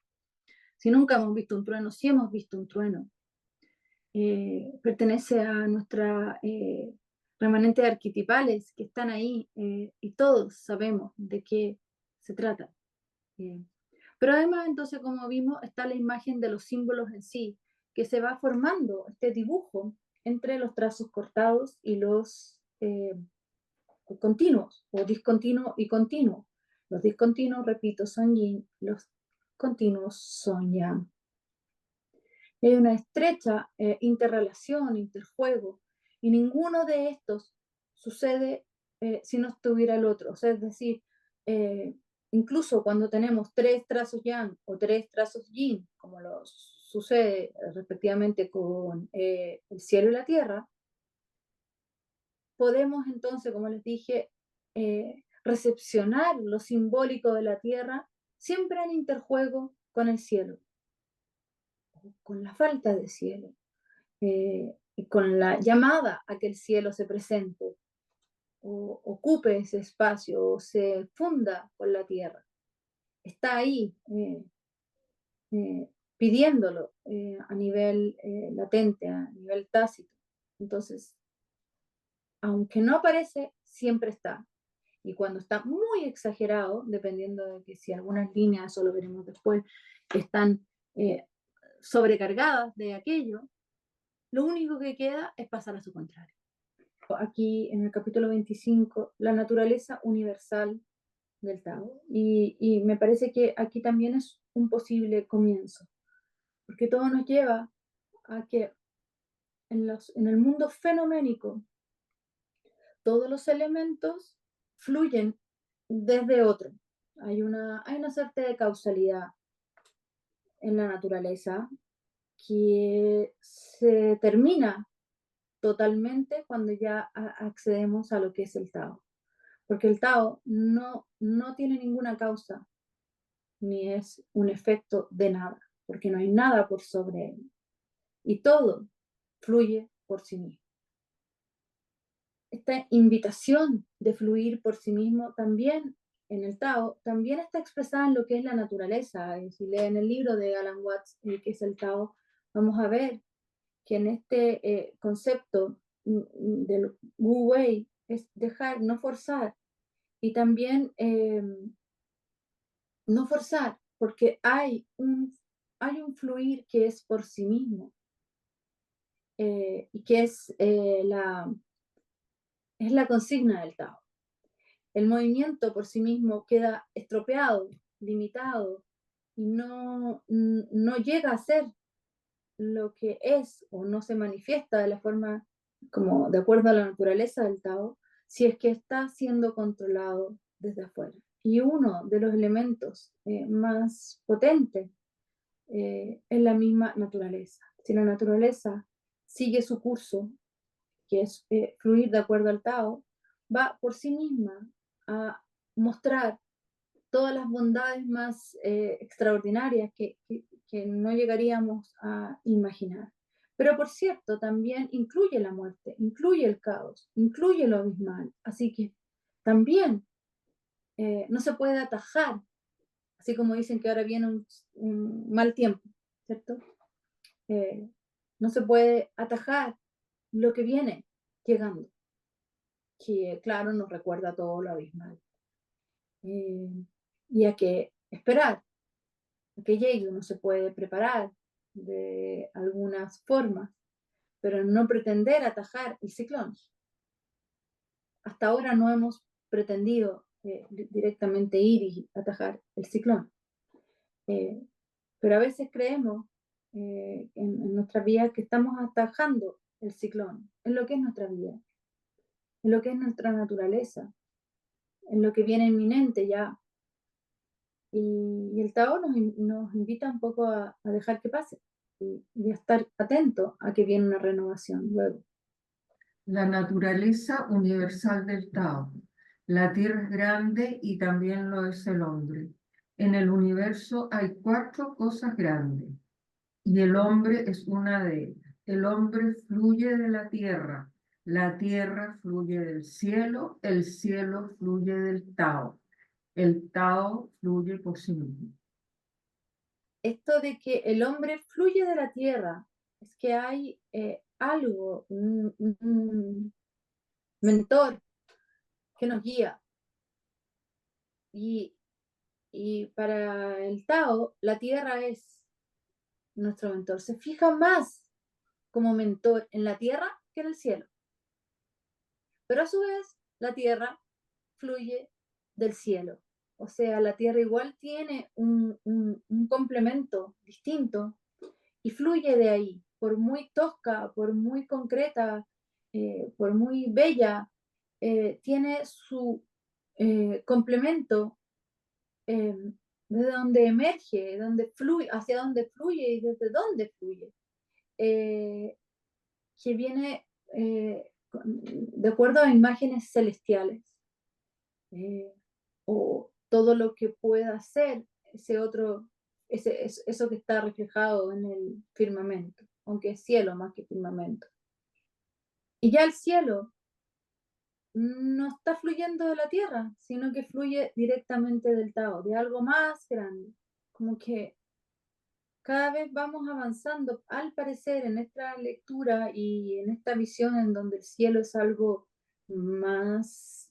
Si nunca hemos visto un trueno, sí hemos visto un trueno. Pertenece a nuestra remanente arquetipales que están ahí y todos sabemos de qué se trata. Pero además, entonces, como vimos, está la imagen de los símbolos en sí, que se va formando este dibujo entre los trazos cortados y los continuos, o discontinuo y continuo. Los discontinuos, repito, son yin, los continuos son yang. Hay una estrecha interrelación, interjuego, y ninguno de estos sucede si no estuviera el otro. O sea, es decir, incluso cuando tenemos tres trazos yang o tres trazos yin, como lo sucede respectivamente con el cielo y la tierra, podemos entonces, como les dije, recepcionar lo simbólico de la tierra siempre en interjuego con el cielo, con la falta de cielo. y con la llamada a que el cielo se presente o ocupe ese espacio o se funda con la tierra. Está ahí pidiéndolo a nivel latente, a nivel tácito. Entonces, aunque no aparece, siempre está. Y cuando está muy exagerado, dependiendo de que si algunas líneas, eso lo veremos después, están eh, sobrecargadas de aquello, lo único que queda es pasar a su contrario. Aquí en el capítulo 25, la naturaleza universal del Tao. Y me parece que aquí también es un posible comienzo, porque todo nos lleva a que en el mundo fenoménico todos los elementos fluyen desde otro. Hay una suerte de causalidad en la naturaleza que se termina totalmente cuando ya accedemos a lo que es el Tao. Porque el Tao no tiene ninguna causa, ni es un efecto de nada, porque no hay nada por sobre él. Y todo fluye por sí mismo. Esta invitación de fluir por sí mismo también en el Tao, también está expresada en lo que es la naturaleza. Y si leen el libro de Alan Watts, que es el Tao, vamos a ver que en este concepto del Wu Wei es dejar, no forzar, y también no forzar, porque hay un fluir que es por sí mismo, y que es la consigna del Tao. El movimiento por sí mismo queda estropeado, limitado, y no llega a ser lo que es o no se manifiesta de la forma como de acuerdo a la naturaleza del Tao, si es que está siendo controlado desde afuera. Y uno de los elementos más potentes es la misma naturaleza. Si la naturaleza sigue su curso, que es fluir de acuerdo al Tao, va por sí misma a mostrar todas las bondades más extraordinarias que no llegaríamos a imaginar. Pero por cierto, también incluye la muerte, incluye el caos, incluye lo abismal. Así que también no se puede atajar, así como dicen que ahora viene un mal tiempo, ¿cierto? Eh, no se puede atajar lo que viene llegando, que claro nos recuerda todo lo abismal. Y hay que esperar a que llegue, uno se puede preparar de algunas formas, pero no pretender atajar el ciclón. Hasta ahora no hemos pretendido directamente ir y atajar el ciclón. Eh, pero a veces creemos en nuestra vida que estamos atajando el ciclón, en lo que es nuestra vida, en lo que es nuestra naturaleza, en lo que viene inminente ya. Y el Tao nos invita un poco a dejar que pase y a estar atento a que viene una renovación luego. La naturaleza universal del Tao. La Tierra es grande y también lo es el hombre. En el universo hay 4 cosas grandes y el hombre es una de ellas. El hombre fluye de la tierra fluye del cielo, el cielo fluye del Tao, el Tao fluye por sí mismo. Esto de que el hombre fluye de la tierra, es que hay algo, un mentor que nos guía. Y, y para el Tao, la tierra es nuestro mentor. Se fija más como mentor en la tierra que en el cielo. Pero a su vez, la tierra fluye del cielo. O sea, la tierra igual tiene un complemento distinto y fluye de ahí, por muy tosca, por muy concreta, por muy bella, tiene su complemento eh, desde donde emerge, donde fluye, hacia donde fluye y desde dónde fluye, eh, que viene de acuerdo a imágenes celestiales, eh, o todo lo que pueda ser ese otro, eso que está reflejado en el firmamento, aunque es cielo más que firmamento. Y ya el cielo no está fluyendo de la tierra, sino que fluye directamente del Tao, de algo más grande. Como que cada vez vamos avanzando, al parecer, en esta lectura y en esta visión en donde el cielo es algo más,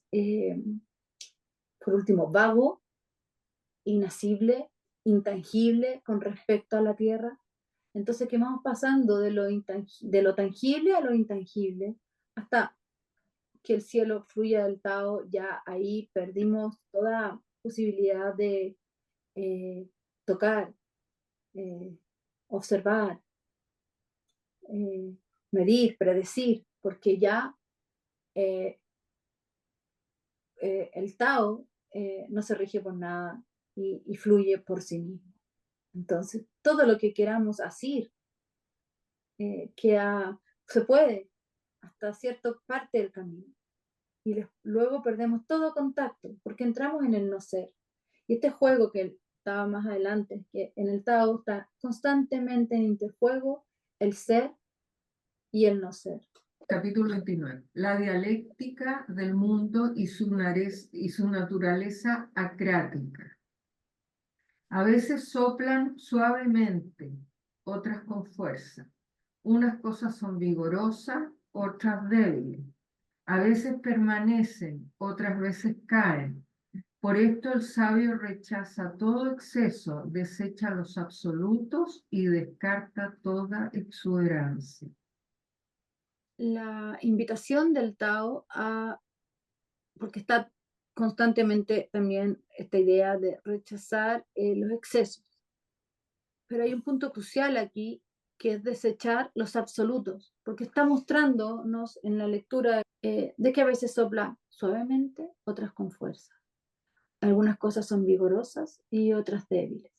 por último, vago, inacible, intangible con respecto a la tierra. Entonces, que vamos pasando de lo tangible a lo intangible, hasta que el cielo fluya del Tao, ya ahí perdimos toda posibilidad de eh, tocar, eh, observar, eh, medir, predecir, porque ya eh, el Tao no se rige por nada y fluye por sí mismo. Entonces, todo lo que queramos hacer, que se puede hasta cierta parte del camino. Y luego perdemos todo contacto, porque entramos en el no ser. Y este juego que estaba más adelante, que en el Tao está constantemente en interjuego el ser y el no ser. Capítulo 29. La dialéctica del mundo y su naturaleza acrática. A veces soplan suavemente, otras con fuerza. Unas cosas son vigorosas, otras débiles. A veces permanecen, otras veces caen. Por esto el sabio rechaza todo exceso, desecha los absolutos y descarta toda exuberancia. La invitación del Tao porque está constantemente también esta idea de rechazar los excesos. Pero hay un punto crucial aquí, que es desechar los absolutos, porque está mostrándonos en la lectura de que a veces sopla suavemente, otras con fuerza. Algunas cosas son vigorosas y otras débiles.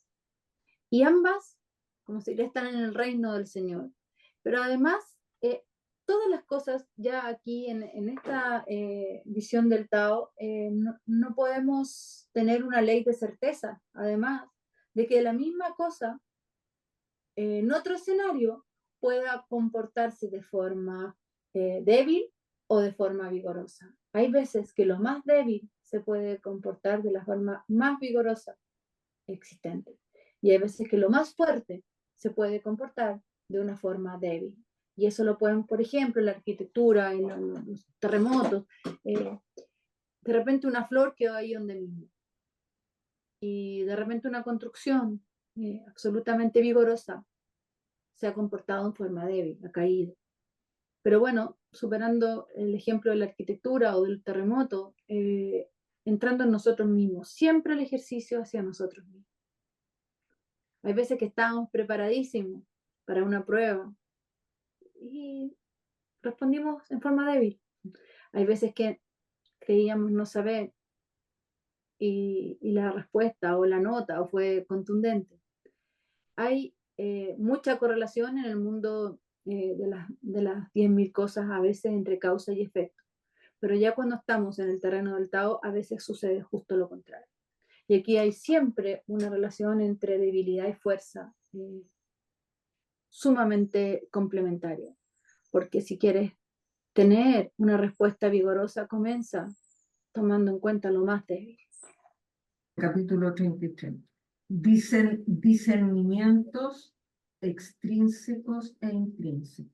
Y ambas, como si ya están en el reino del Señor. Pero además, todas las cosas ya aquí en esta visión del Tao, no podemos tener una ley de certeza, además de que la misma cosa en otro escenario pueda comportarse de forma débil o de forma vigorosa. Hay veces que lo más débil se puede comportar de la forma más vigorosa existente. Y hay veces que lo más fuerte se puede comportar de una forma débil. Y eso lo pueden, por ejemplo, en la arquitectura, en los terremotos. De repente una flor quedó ahí donde mismo. Y de repente una construcción absolutamente vigorosa se ha comportado en forma débil, ha caído. Pero bueno, superando el ejemplo de la arquitectura o del terremoto, entrando en nosotros mismos, siempre el ejercicio hacia nosotros mismos. Hay veces que estábamos preparadísimos para una prueba y respondimos en forma débil. Hay veces que creíamos no saber y la respuesta o la nota o fue contundente. Hay mucha correlación en el mundo de las 10.000 cosas a veces entre causa y efecto. Pero ya cuando estamos en el terreno del Tao, a veces sucede justo lo contrario. Y aquí hay siempre una relación entre debilidad y fuerza sumamente complementaria. Porque si quieres tener una respuesta vigorosa, comienza tomando en cuenta lo más débil. Capítulo 33. Discernimientos extrínsecos e intrínsecos.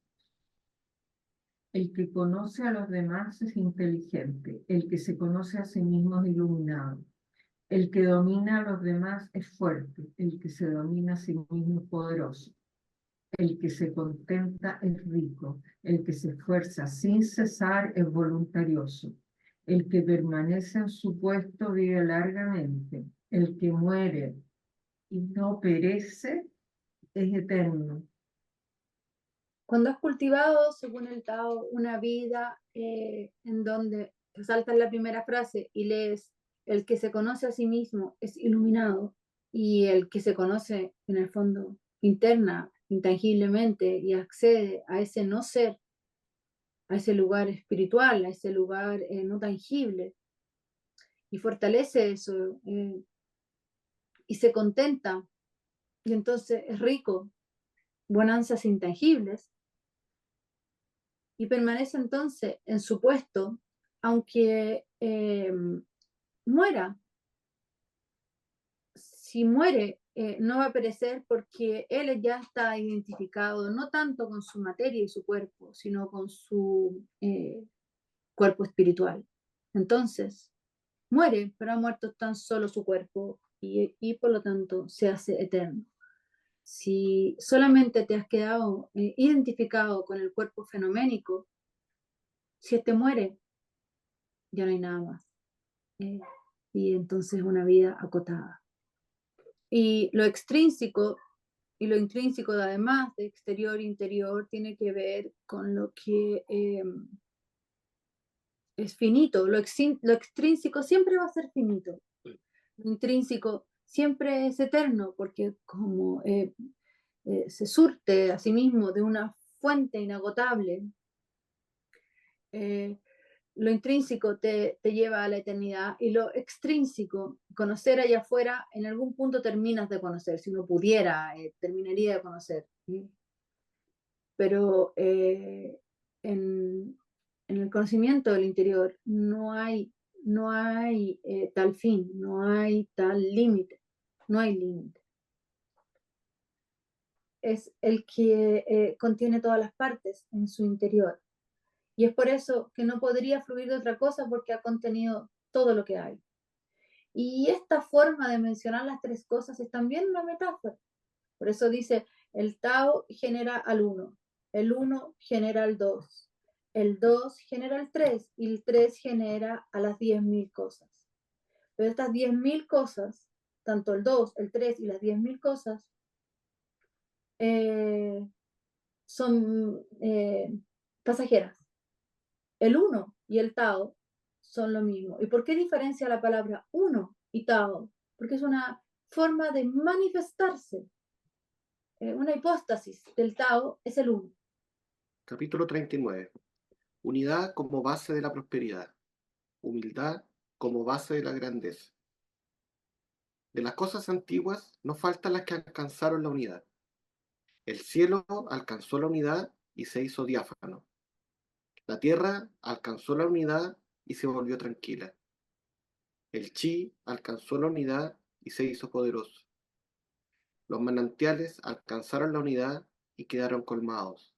El que conoce a los demás es inteligente, el que se conoce a sí mismo es iluminado. El que domina a los demás es fuerte, el que se domina a sí mismo es poderoso. El que se contenta es rico, el que se esfuerza sin cesar es voluntarioso. El que permanece en su puesto vive largamente. El que muere y no perece es eterno. Cuando has cultivado, según el Tao, una vida en donde te saltas la primera frase y lees, el que se conoce a sí mismo es iluminado, y el que se conoce en el fondo interna, intangiblemente, y accede a ese no ser, a ese lugar espiritual, a ese lugar no tangible, y fortalece eso, y se contenta, y entonces es rico, bonanzas intangibles. y permanece entonces en su puesto, aunque muera. Si muere, no va a perecer porque él ya está identificado no tanto con su materia y su cuerpo, sino con su cuerpo espiritual. Entonces, muere, pero ha muerto tan solo su cuerpo y por lo tanto se hace eterno. Si solamente te has quedado identificado con el cuerpo fenoménico, si este muere, ya no hay nada más. Eh, y entonces una vida acotada. Y lo extrínseco y lo intrínseco, además de exterior e interior, tiene que ver con lo que es finito. Lo extrínseco siempre va a ser finito. Lo intrínseco siempre es eterno, porque como se surte a sí mismo de una fuente inagotable, eh, lo intrínseco te lleva a la eternidad y lo extrínseco, conocer allá afuera, en algún punto terminas de conocer, si uno pudiera, terminaría de conocer. ¿Sí? Pero en el conocimiento del interior no hay tal fin, no hay tal límite, no hay límite. Es el que contiene todas las partes en su interior. Y es por eso que no podría fluir de otra cosa porque ha contenido todo lo que hay. Y esta forma de mencionar las tres cosas es también una metáfora. Por eso dice, el Tao genera al uno, el uno genera al dos, el dos genera al tres y el tres genera a las 10.000 cosas. Pero estas 10.000 cosas, tanto el dos, el tres y las 10.000 cosas, eh, son pasajeras. El uno y el Tao son lo mismo. ¿Y por qué diferencia la palabra uno y Tao? Porque es una forma de manifestarse. Una hipóstasis del Tao es el uno. Capítulo 39. Unidad como base de la prosperidad. Humildad como base de la grandeza. De las cosas antiguas no faltan las que alcanzaron la unidad. El cielo alcanzó la unidad y se hizo diáfano. La tierra alcanzó la unidad y se volvió tranquila. El chi alcanzó la unidad y se hizo poderoso. Los manantiales alcanzaron la unidad y quedaron colmados.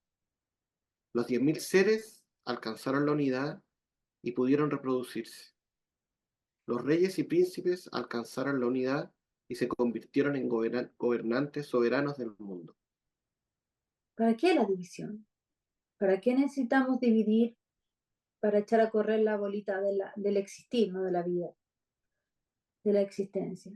Los 10.000 seres alcanzaron la unidad y pudieron reproducirse. Los reyes y príncipes alcanzaron la unidad y se convirtieron en gobernantes soberanos del mundo. ¿Para qué la división? ¿Para qué necesitamos dividir para echar a correr la bolita del existir, no de la vida, de la existencia?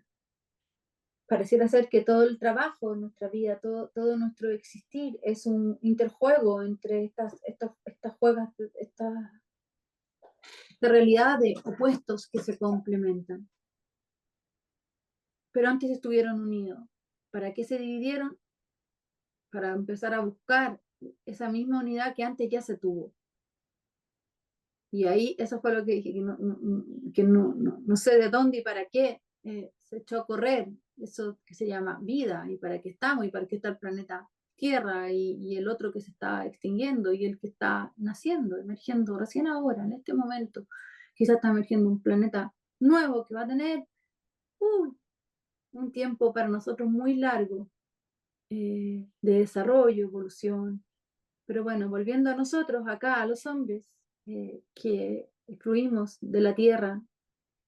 Pareciera ser que todo el trabajo en nuestra vida, todo nuestro existir es un interjuego entre esta realidad de opuestos que se complementan. Pero antes estuvieron unidos. ¿Para qué se dividieron? Para empezar a buscar esa misma unidad que antes ya se tuvo. Y ahí eso fue lo que dije, que no sé de dónde y para qué se echó a correr eso que se llama vida y para qué estamos y para qué está el planeta Tierra y el otro que se está extinguiendo y el que está naciendo, emergiendo recién ahora, en este momento. Quizás está emergiendo un planeta nuevo que va a tener un tiempo para nosotros muy largo de desarrollo, evolución. Pero bueno, volviendo a nosotros, acá, a los hombres, que fluimos de la tierra,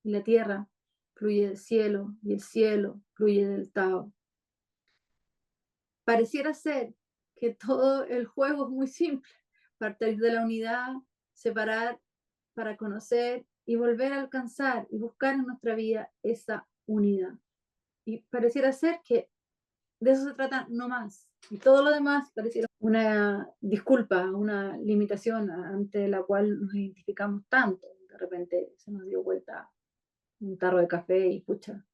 y la tierra fluye del cielo, y el cielo fluye del Tao. Pareciera ser que todo el juego es muy simple, partir de la unidad, separar para conocer y volver a alcanzar y buscar en nuestra vida esa unidad. Y pareciera ser que de eso se trata no más. Y todo lo demás pareciera una disculpa, una limitación ante la cual nos identificamos tanto. De repente se nos dio vuelta un tarro de café y pucha,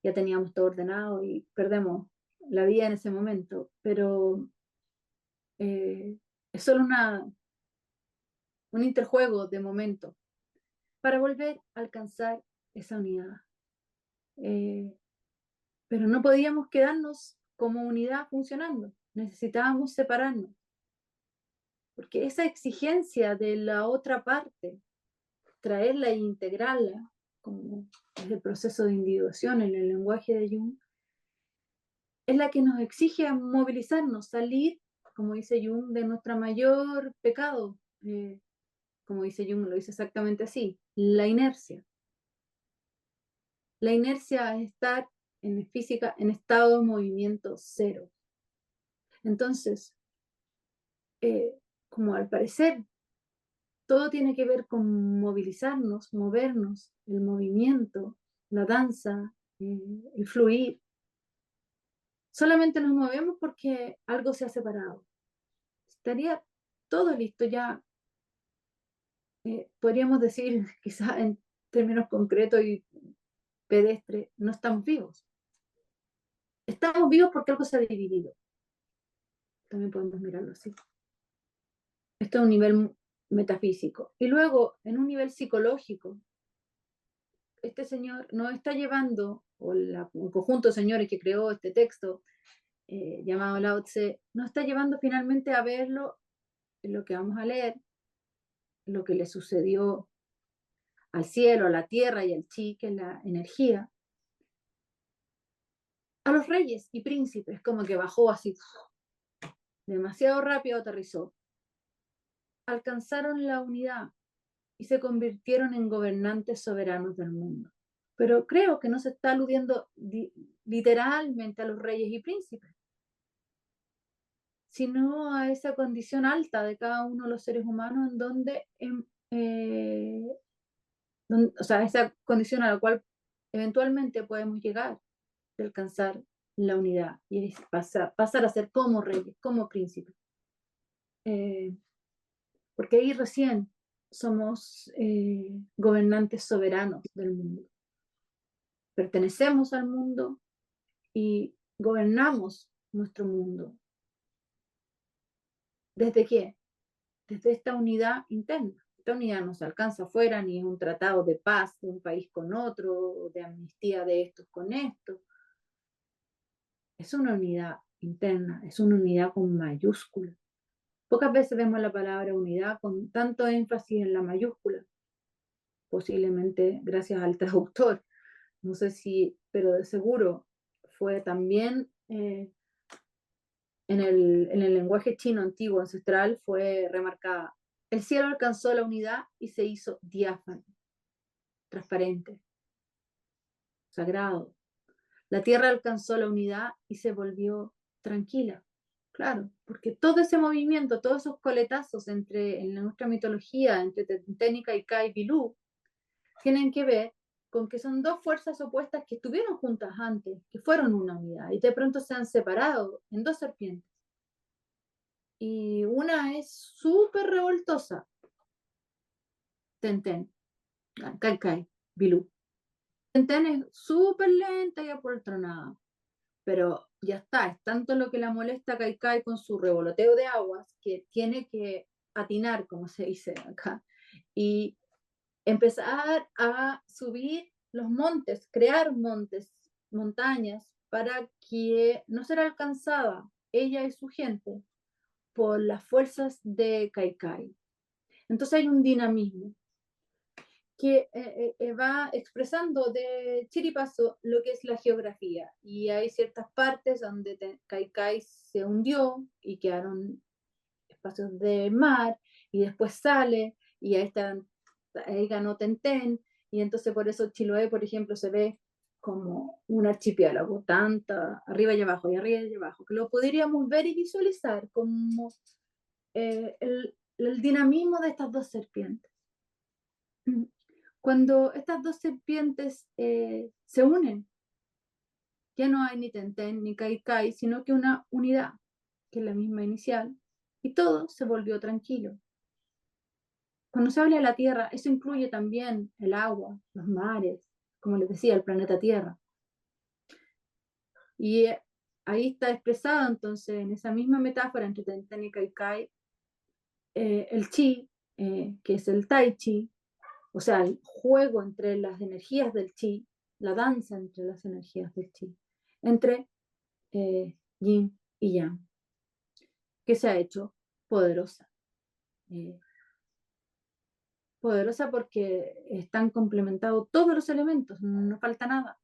ya teníamos todo ordenado y perdemos la vida en ese momento. Pero es solo un interjuego de momento para volver a alcanzar esa unidad. Pero no podíamos quedarnos como unidad funcionando, necesitábamos separarnos. porque esa exigencia de la otra parte, traerla e integrarla, como es el proceso de individuación en el lenguaje de Jung, es la que nos exige movilizarnos, salir, como dice Jung, de nuestro mayor pecado. Como dice Jung, lo dice exactamente así, la inercia. La inercia es estar en física en estado de movimiento cero. Entonces, como al parecer todo tiene que ver con movilizarnos, movernos, el movimiento, la danza, el fluir, solamente nos movemos porque algo se ha separado. Estaría todo listo ya, podríamos decir, quizás en términos concretos y pedestres, no estamos vivos. Estamos vivos porque algo se ha dividido. También podemos mirarlo así. Esto es un nivel metafísico. Y luego, en un nivel psicológico, este señor nos está llevando, o un conjunto de señores que creó este texto, llamado Lao Tse, nos está llevando finalmente a verlo en lo que vamos a leer, lo que le sucedió al cielo, a la tierra y al chi, que es la energía, a los reyes y príncipes, como que bajó así, demasiado rápido aterrizó. Alcanzaron la unidad y se convirtieron en gobernantes soberanos del mundo. Pero creo que no se está aludiendo literalmente a los reyes y príncipes, sino a esa condición alta de cada uno de los seres humanos en o sea, esa condición a la cual eventualmente podemos llegar de alcanzar la unidad y pasar a ser como reyes, como príncipes. Porque ahí recién somos gobernantes soberanos del mundo. Pertenecemos al mundo y gobernamos nuestro mundo. ¿Desde qué? Desde esta unidad interna. Esta unidad no se alcanza afuera, ni es un tratado de paz de un país con otro, de amnistía de estos con estos. Es una unidad interna, es una unidad con mayúscula. Pocas veces vemos la palabra unidad con tanto énfasis en la mayúscula, posiblemente gracias al traductor. No sé si, pero de seguro fue también en el lenguaje chino antiguo ancestral fue remarcada. El cielo alcanzó la unidad y se hizo diáfano, transparente, sagrado. La tierra alcanzó la unidad y se volvió tranquila. Claro, porque todo ese movimiento, todos esos coletazos en nuestra mitología, entre Ténica y Kai Bilú, tienen que ver con que son dos fuerzas opuestas que estuvieron juntas antes, que fueron una unidad, y de pronto se han separado en dos serpientes. Y una es súper revoltosa, Tenten, Kai Kai, Bilú. Tenten es súper lenta y apoltronada, pero ya está, es tanto lo que la molesta a Kai Kai con su revoloteo de aguas que tiene que atinar, como se dice acá, y empezar a subir los montes, crear montes, montañas, para que no será alcanzada ella y su gente por las fuerzas de Kai Kai. Entonces hay un dinamismo que va expresando de chiripazo lo que es la geografía. Y hay ciertas partes donde Kai Kai se hundió y quedaron espacios de mar, y después sale, y ahí ganó Tenten, y entonces por eso Chiloé, por ejemplo, se ve como un archipiélago, tanta arriba y abajo, y arriba y abajo, que lo podríamos ver y visualizar como el dinamismo de estas dos serpientes. Cuando estas dos serpientes se unen, ya no hay ni Tenten ni Kai Kai, sino que una unidad, que es la misma inicial, y todo se volvió tranquilo. Cuando se habla de la Tierra, eso incluye también el agua, los mares, como les decía, el planeta Tierra. Y ahí está expresado entonces en esa misma metáfora entre Tenten y Kai Kai, el chi, que es el tai chi, o sea, el juego entre las energías del chi, la danza entre las energías del chi, entre yin y yang, que se ha hecho poderosa. Poderosa porque están complementados todos los elementos, no falta nada,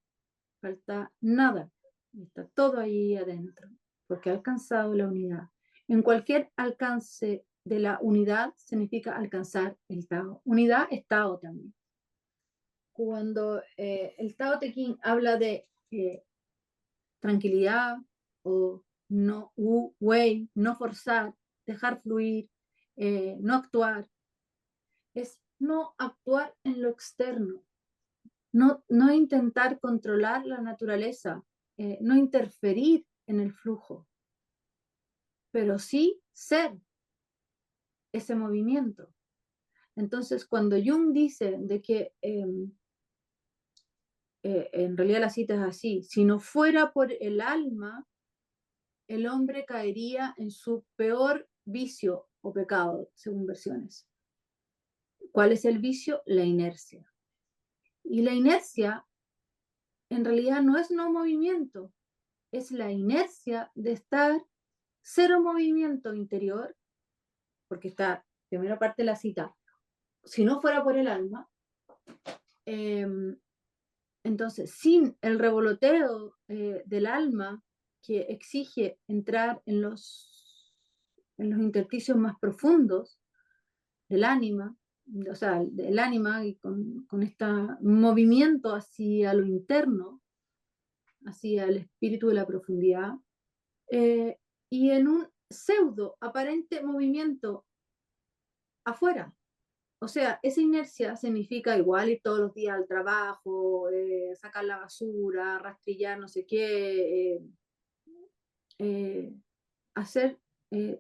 está todo ahí adentro, porque ha alcanzado la unidad. En cualquier alcance de la unidad significa alcanzar el Tao. Unidad es Tao también. Cuando el Tao Te Ching habla de tranquilidad o no wu wei, no forzar, dejar fluir, no actuar, es no actuar en lo externo, no intentar controlar la naturaleza, no interferir en el flujo, pero sí ser ese movimiento. Entonces, cuando Jung dice de que en realidad la cita es así, si no fuera por el alma, el hombre caería en su peor vicio o pecado, según versiones. ¿Cuál es el vicio? La inercia. Y la inercia en realidad no es no movimiento, es la inercia de estar cero movimiento interior, porque está, primera parte de la cita, si no fuera por el alma, entonces sin el revoloteo del alma que exige entrar en los intersticios más profundos del ánima, o sea, del ánima y con este movimiento hacia lo interno, hacia el espíritu de la profundidad, y en un pseudo aparente movimiento afuera. O sea, esa inercia significa igual ir todos los días al trabajo, sacar la basura, rastrillar no sé qué, hacer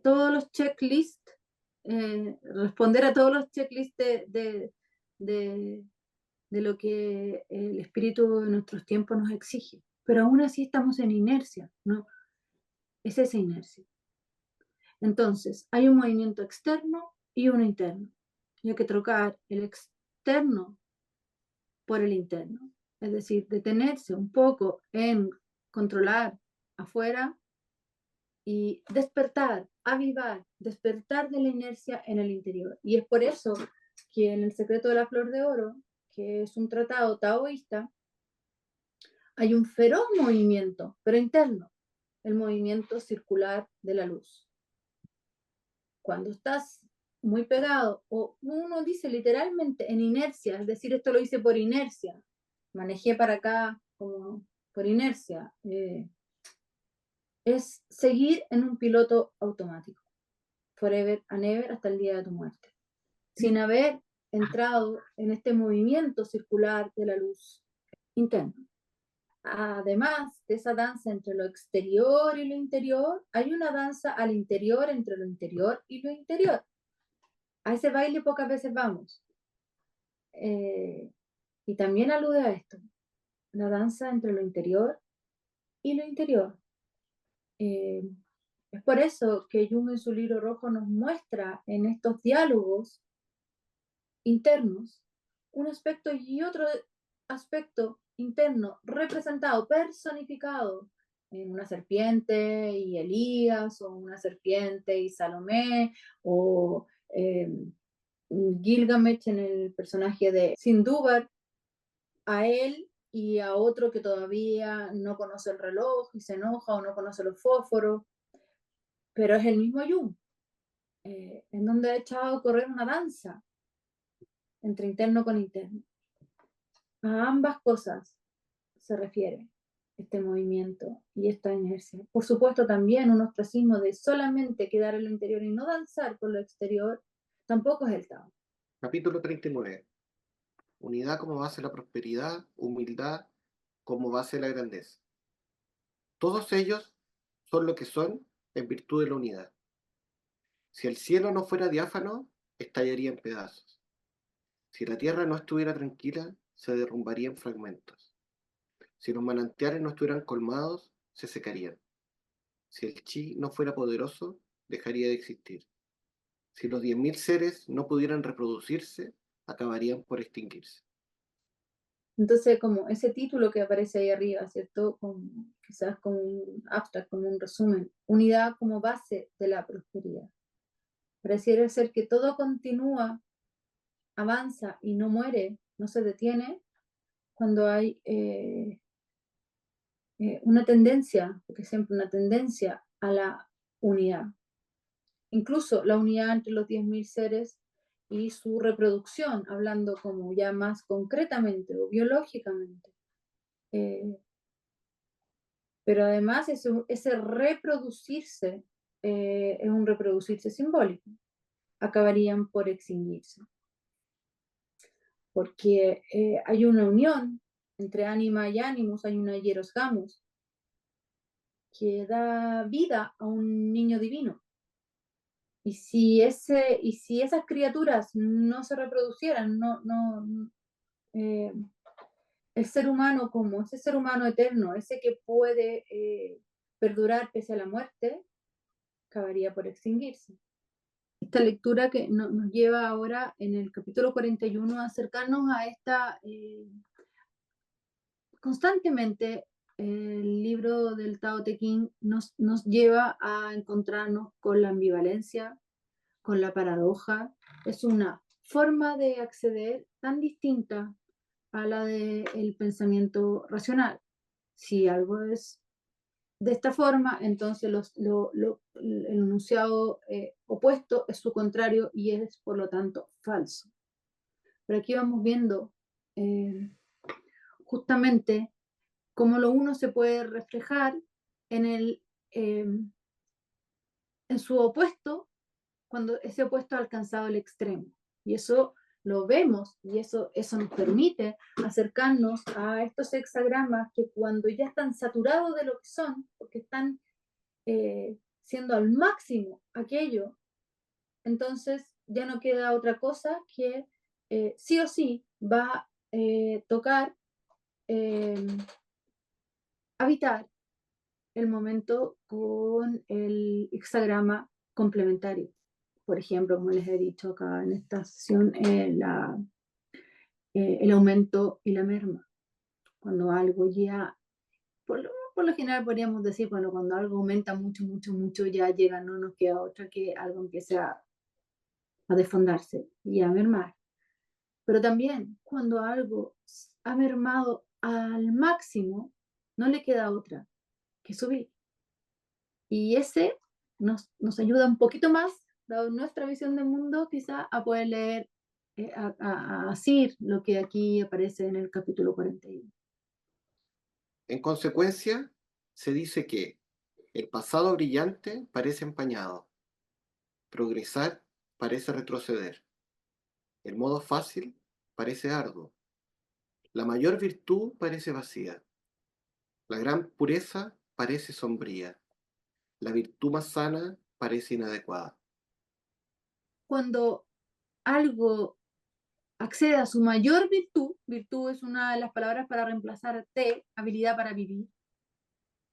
todos los checklists, responder a todos los checklists de lo que el espíritu de nuestros tiempos nos exige. Pero aún así estamos en inercia, ¿no? Es esa inercia. Entonces, hay un movimiento externo y uno interno. Y hay que trocar el externo por el interno. Es decir, detenerse un poco en controlar afuera y despertar, avivar, despertar de la inercia en el interior. Y es por eso que en El secreto de la flor de oro, que es un tratado taoísta, hay un feroz movimiento, pero interno, el movimiento circular de la luz. Cuando estás muy pegado, o uno dice literalmente en inercia, es decir, esto lo hice por inercia, manejé para acá como por inercia, es seguir en un piloto automático, forever and ever, hasta el día de tu muerte, sin haber entrado en este movimiento circular de la luz interna. Además de esa danza entre lo exterior y lo interior, hay una danza al interior entre lo interior y lo interior. A ese baile pocas veces vamos. Y también alude a esto, la danza entre lo interior y lo interior. Es por eso que Jung en su libro rojo nos muestra en estos diálogos internos un aspecto y otro aspecto interno representado, personificado en una serpiente y Elías, o una serpiente y Salomé, o Gilgamesh en el personaje de Sindúbar, a él y a otro que todavía no conoce el reloj y se enoja o no conoce los fósforos, pero es el mismo Jung, en donde ha echado a correr una danza entre interno con interno. A ambas cosas se refiere este movimiento y esta inercia. Por supuesto, también un ostracismo de solamente quedar en lo interior y no danzar con lo exterior, tampoco es el Tao. Capítulo 39. Unidad como base de la prosperidad, humildad como base de la grandeza. Todos ellos son lo que son en virtud de la unidad. Si el cielo no fuera diáfano, estallaría en pedazos. Si la tierra no estuviera tranquila, se derrumbaría en fragmentos. Si los manantiales no estuvieran colmados, se secarían. Si el chi no fuera poderoso, dejaría de existir. Si los 10.000 seres no pudieran reproducirse, acabarían por extinguirse. Entonces, como ese título que aparece ahí arriba, ¿cierto? Quizás como un abstract, como un resumen, unidad como base de la prosperidad. Pareciera ser que todo continúa, avanza y no muere, no se detiene, cuando hay una tendencia, porque siempre una tendencia a la unidad. Incluso la unidad entre los 10.000 seres y su reproducción, hablando como ya más concretamente o biológicamente. Pero además ese reproducirse es un reproducirse simbólico. Acabarían por extinguirse. Porque hay una unión entre ánima y ánimos, hay una hieros gamos, que da vida a un niño divino. Y si esas criaturas no se reproducieran, el ser humano como ese ser humano eterno, ese que puede perdurar pese a la muerte, acabaría por extinguirse. Esta lectura que nos lleva ahora en el capítulo 41 a acercarnos a esta... constantemente el libro del Tao Te Ching nos lleva a encontrarnos con la ambivalencia, con la paradoja. Es una forma de acceder tan distinta a la del pensamiento racional. Si algo es de esta forma, entonces el enunciado opuesto es su contrario y es por lo tanto falso. Pero aquí vamos viendo justamente cómo lo uno se puede reflejar en su opuesto, cuando ese opuesto ha alcanzado el extremo. Y eso lo vemos, y eso nos permite acercarnos a estos hexagramas que cuando ya están saturados de lo que son, porque están siendo al máximo aquello, entonces ya no queda otra cosa que sí o sí va a tocar habitar el momento con el hexagrama complementario. Por ejemplo, como les he dicho acá en esta sesión, el aumento y la merma. Cuando algo ya, por lo general podríamos decir, bueno, cuando algo aumenta mucho, mucho, mucho, ya llega, no nos queda otra que algo empiece a desfondarse y a mermar. Pero también cuando algo ha mermado al máximo, no le queda otra que subir. Y ese nos ayuda un poquito más, dado nuestra visión del mundo, quizá a poder leer, a asir lo que aquí aparece en el capítulo 41. En consecuencia, se dice que el pasado brillante parece empañado, progresar parece retroceder, el modo fácil parece arduo, la mayor virtud parece vacía, la gran pureza parece sombría, la virtud más sana parece inadecuada. Cuando algo accede a su mayor virtud, virtud es una de las palabras para reemplazar te, habilidad para vivir,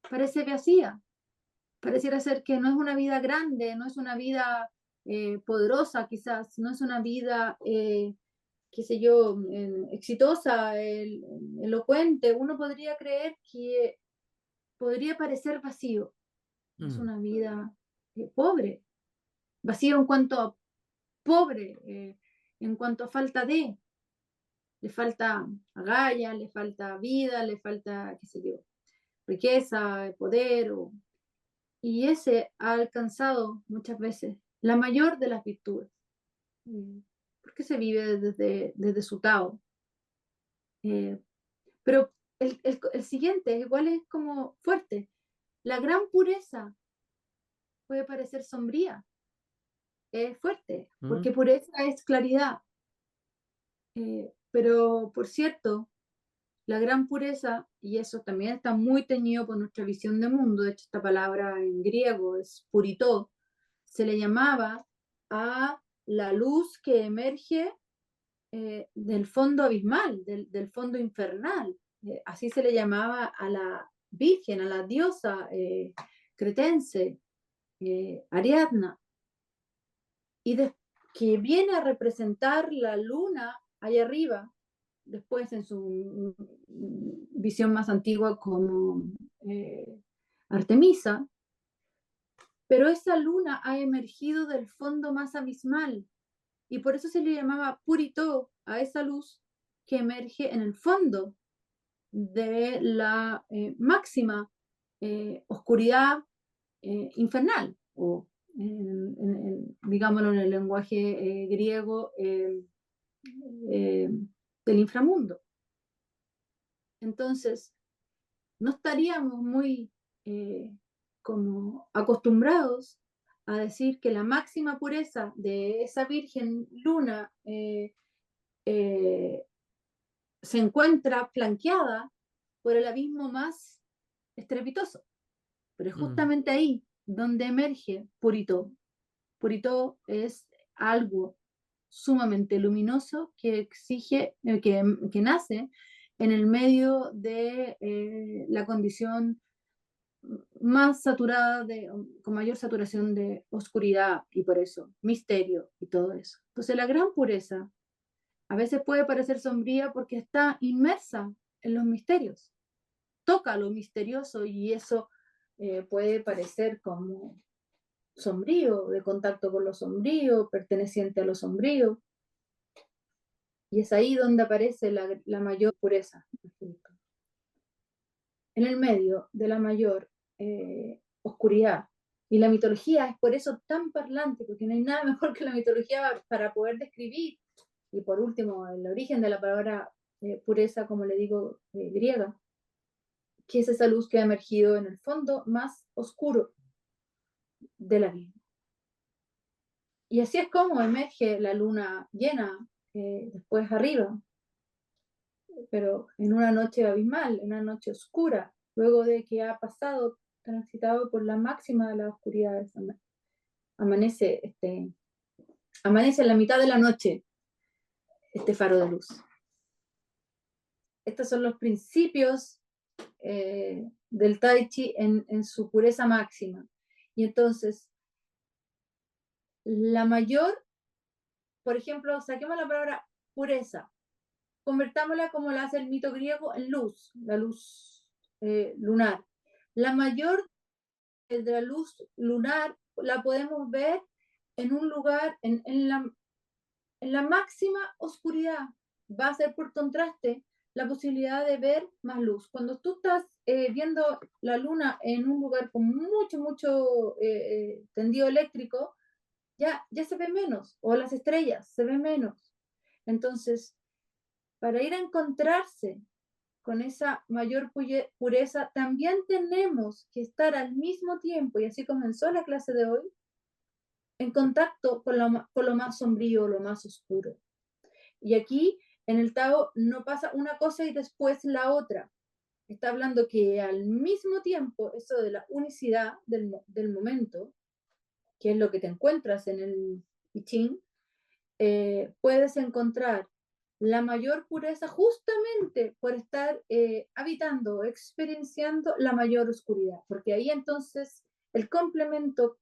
parece vacía. Pareciera ser que no es una vida grande, no es una vida poderosa quizás, no es una vida, qué sé yo, exitosa, elocuente. Uno podría creer que podría parecer vacío. Es una vida pobre, vacío en cuanto a pobre, en cuanto a falta de, le falta agallas, le falta vida, le falta, qué sé yo, riqueza, poder, y ese ha alcanzado muchas veces la mayor de las virtudes, porque se vive desde su Tao. Pero el siguiente igual es como fuerte. La gran pureza puede parecer sombría, es fuerte, porque pureza es claridad. Pero por cierto, la gran pureza, y eso también está muy teñido por nuestra visión de mundo, de hecho esta palabra en griego es puritó, se le llamaba a la luz que emerge del fondo abismal, del fondo infernal. Así se le llamaba a la Virgen, a la diosa cretense, Ariadna, y que viene a representar la luna allá arriba, después en su visión más antigua como Artemisa, pero esa luna ha emergido del fondo más abismal, y por eso se le llamaba Purito a esa luz que emerge en el fondo de la máxima oscuridad infernal, o digámoslo en el lenguaje griego, del inframundo. Entonces, no estaríamos muy como acostumbrados a decir que la máxima pureza de esa Virgen Luna se encuentra flanqueada por el abismo más estrepitoso. Pero es justamente ahí donde emerge Purito. Purito es algo sumamente luminoso que exige, que nace en el medio de la condición más saturada, con mayor saturación de oscuridad, y por eso misterio y todo eso. Entonces la gran pureza a veces puede parecer sombría porque está inmersa en los misterios, toca lo misterioso, y eso puede parecer como sombrío, de contacto con lo sombrío, perteneciente a lo sombrío, y es ahí donde aparece la mayor pureza. En el medio de la mayor oscuridad. Y la mitología es por eso tan parlante, porque no hay nada mejor que la mitología para poder describir. Y por último, el origen de la palabra pureza, como le digo, griega, que es esa luz que ha emergido en el fondo más oscuro de la vida. Y así es como emerge la luna llena después arriba, pero en una noche abismal, en una noche oscura, luego de que ha pasado, transitado por la máxima de las oscuridades. Amanece, amanece en la mitad de la noche este faro de luz. Estos son los principios del Tai Chi en su pureza máxima. Y entonces, la mayor, por ejemplo, saquemos la palabra pureza, convertámosla como la hace el mito griego en luz, la luz lunar. La mayor de la luz lunar la podemos ver en un lugar, en la máxima oscuridad. Va a ser por contraste la posibilidad de ver más luz. Cuando tú estás viendo la luna en un lugar con mucho tendido eléctrico, ya se ve menos, o las estrellas se ven menos. Entonces, para ir a encontrarse con esa mayor pureza, también tenemos que estar al mismo tiempo, y así comenzó la clase de hoy, en contacto con lo más sombrío, lo más oscuro. Y aquí en el Tao no pasa una cosa y después la otra. Está hablando que al mismo tiempo, eso de la unicidad del momento, que es lo que te encuentras en el I Ching, puedes encontrar la mayor pureza justamente por estar habitando, experienciando la mayor oscuridad, porque ahí entonces el complemento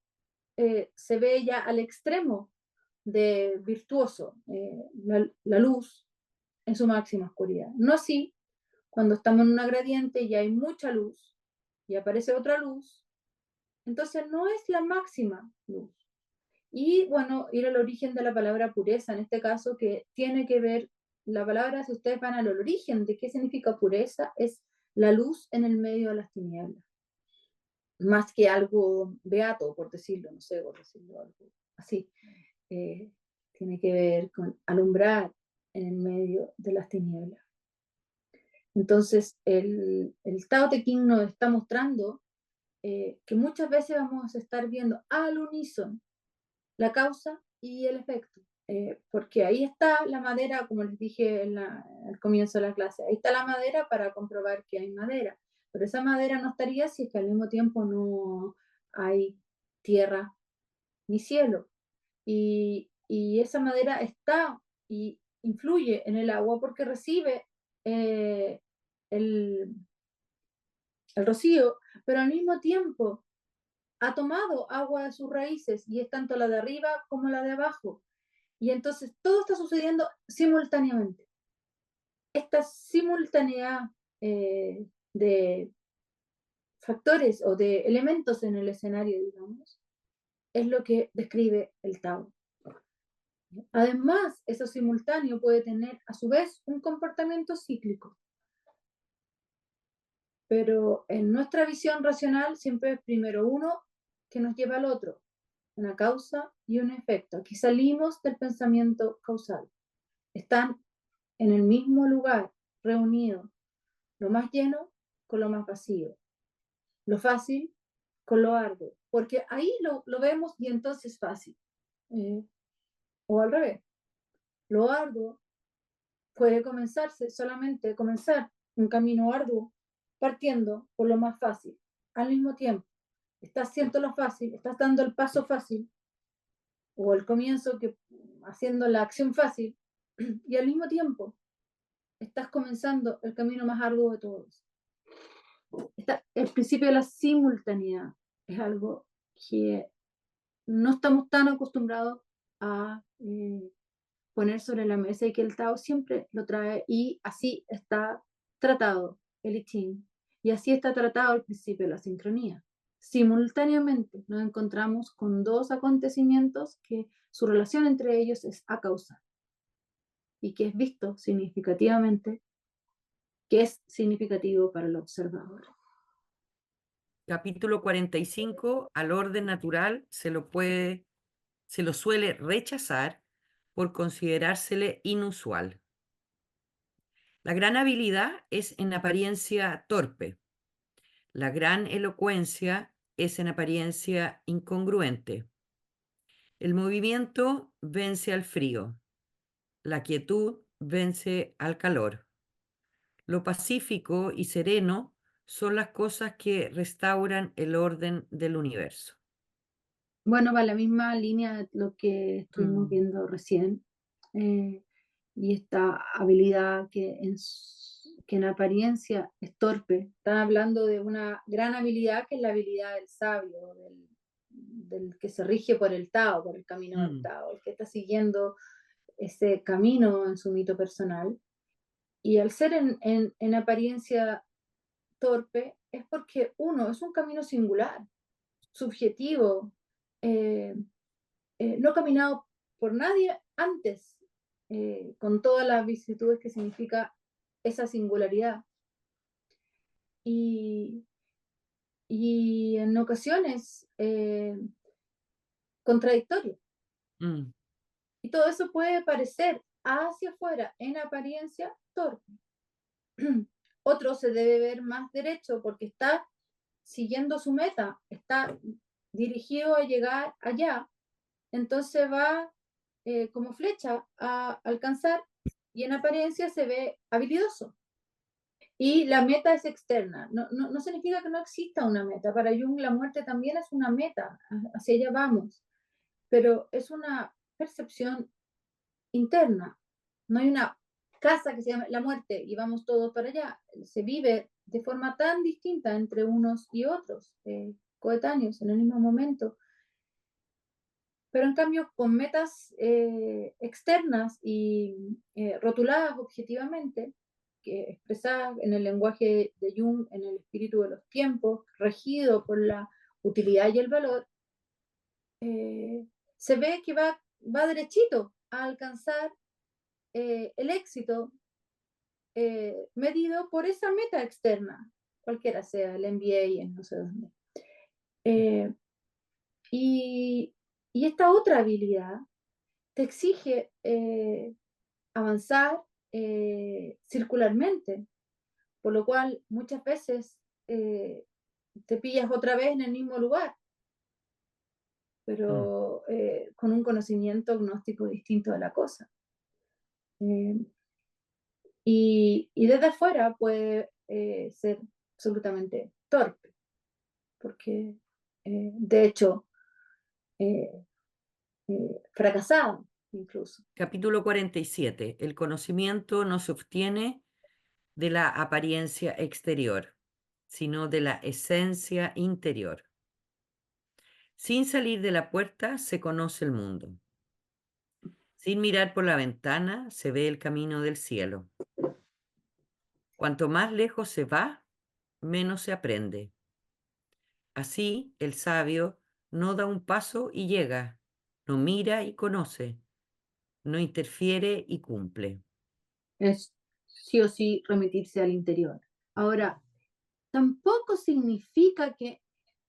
se ve ya al extremo de virtuoso, la luz en su máxima oscuridad. No así cuando estamos en una gradiente y hay mucha luz y aparece otra luz, entonces no es la máxima luz. Y bueno, ir al origen de la palabra pureza, en este caso, que tiene que ver, la palabra, si ustedes van al origen de qué significa pureza, es la luz en el medio de las tinieblas. Más que algo beato, por decirlo, no sé, por decirlo algo así. Tiene que ver con alumbrar en el medio de las tinieblas. Entonces, el Tao Te Ching nos está mostrando que muchas veces vamos a estar viendo al unísono la causa y el efecto, porque ahí está la madera, como les dije al comienzo de la clase, ahí está la madera para comprobar que hay madera, pero esa madera no estaría si es que al mismo tiempo no hay tierra ni cielo, y esa madera está y influye en el agua porque recibe el, el rocío, pero al mismo tiempo ha tomado agua de sus raíces, y es tanto la de arriba como la de abajo. Y entonces todo está sucediendo simultáneamente. Esta simultaneidad de factores o de elementos en el escenario, digamos, es lo que describe el Tao. Además, eso simultáneo puede tener a su vez un comportamiento cíclico, pero en nuestra visión racional siempre es primero uno que nos lleva al otro, una causa y un efecto. Aquí salimos del pensamiento causal. Están en el mismo lugar, reunidos, lo más lleno con lo más vacío, lo fácil con lo arduo, porque ahí lo vemos y entonces es fácil. O al revés, lo arduo puede solamente comenzar un camino arduo partiendo por lo más fácil. Al mismo tiempo, estás haciendo lo fácil, estás dando el paso fácil o el comienzo haciendo la acción fácil y al mismo tiempo estás comenzando el camino más arduo de todos. El principio de la simultaneidad es algo que no estamos tan acostumbrados a poner sobre la mesa y que el Tao siempre lo trae y así está tratado el I Ching y así está tratado el principio de la sincronía. Simultáneamente nos encontramos con dos acontecimientos que su relación entre ellos es a causa y que es visto significativamente, que es significativo para el observador. Capítulo 45, al orden natural se lo suele rechazar por considerársele inusual. La gran habilidad es en apariencia torpe. La gran elocuencia es en apariencia incongruente. El movimiento vence al frío. La quietud vence al calor. Lo pacífico y sereno son las cosas que restauran el orden del universo. Bueno, va la misma línea de lo que estuvimos viendo recién. Y esta habilidad que en apariencia es torpe. Están hablando de una gran habilidad que es la habilidad del sabio, del que se rige por el Tao, por el camino del Tao, el que está siguiendo ese camino en su mito personal. Y al ser en apariencia torpe es porque uno es un camino singular, subjetivo, no caminado por nadie antes, con todas las vicisitudes que significa esa singularidad. Y en ocasiones contradictorio. Y todo eso puede parecer hacia afuera, en apariencia, torpe. Otro se debe ver más derecho porque está siguiendo su meta, está dirigido a llegar allá, entonces va como flecha a alcanzar y en apariencia se ve habilidoso. Y la meta es externa, no significa que no exista una meta. Para Jung la muerte también es una meta, hacia allá vamos, pero es una percepción interna. No hay una casa que se llama la muerte y vamos todos para allá. Se vive de forma tan distinta entre unos y otros, coetáneos en el mismo momento. Pero en cambio, con metas externas y rotuladas objetivamente, que expresadas en el lenguaje de Jung, en el espíritu de los tiempos, regido por la utilidad y el valor, se ve que va derechito a alcanzar el éxito medido por esa meta externa, cualquiera sea, el MBA en no sé dónde. Y esta otra habilidad te exige avanzar circularmente, por lo cual muchas veces te pillas otra vez en el mismo lugar, pero con un conocimiento gnóstico distinto de la cosa. Y desde afuera puede ser absolutamente torpe, porque de hecho fracasado incluso. Capítulo 47. El conocimiento no se obtiene de la apariencia exterior, sino de la esencia interior. Sin salir de la puerta se conoce el mundo. Sin mirar por la ventana se ve el camino del cielo. Cuanto más lejos se va, menos se aprende. Así, el sabio no da un paso y llega, no mira y conoce, no interfiere y cumple. Es sí o sí remitirse al interior. Ahora, tampoco significa que,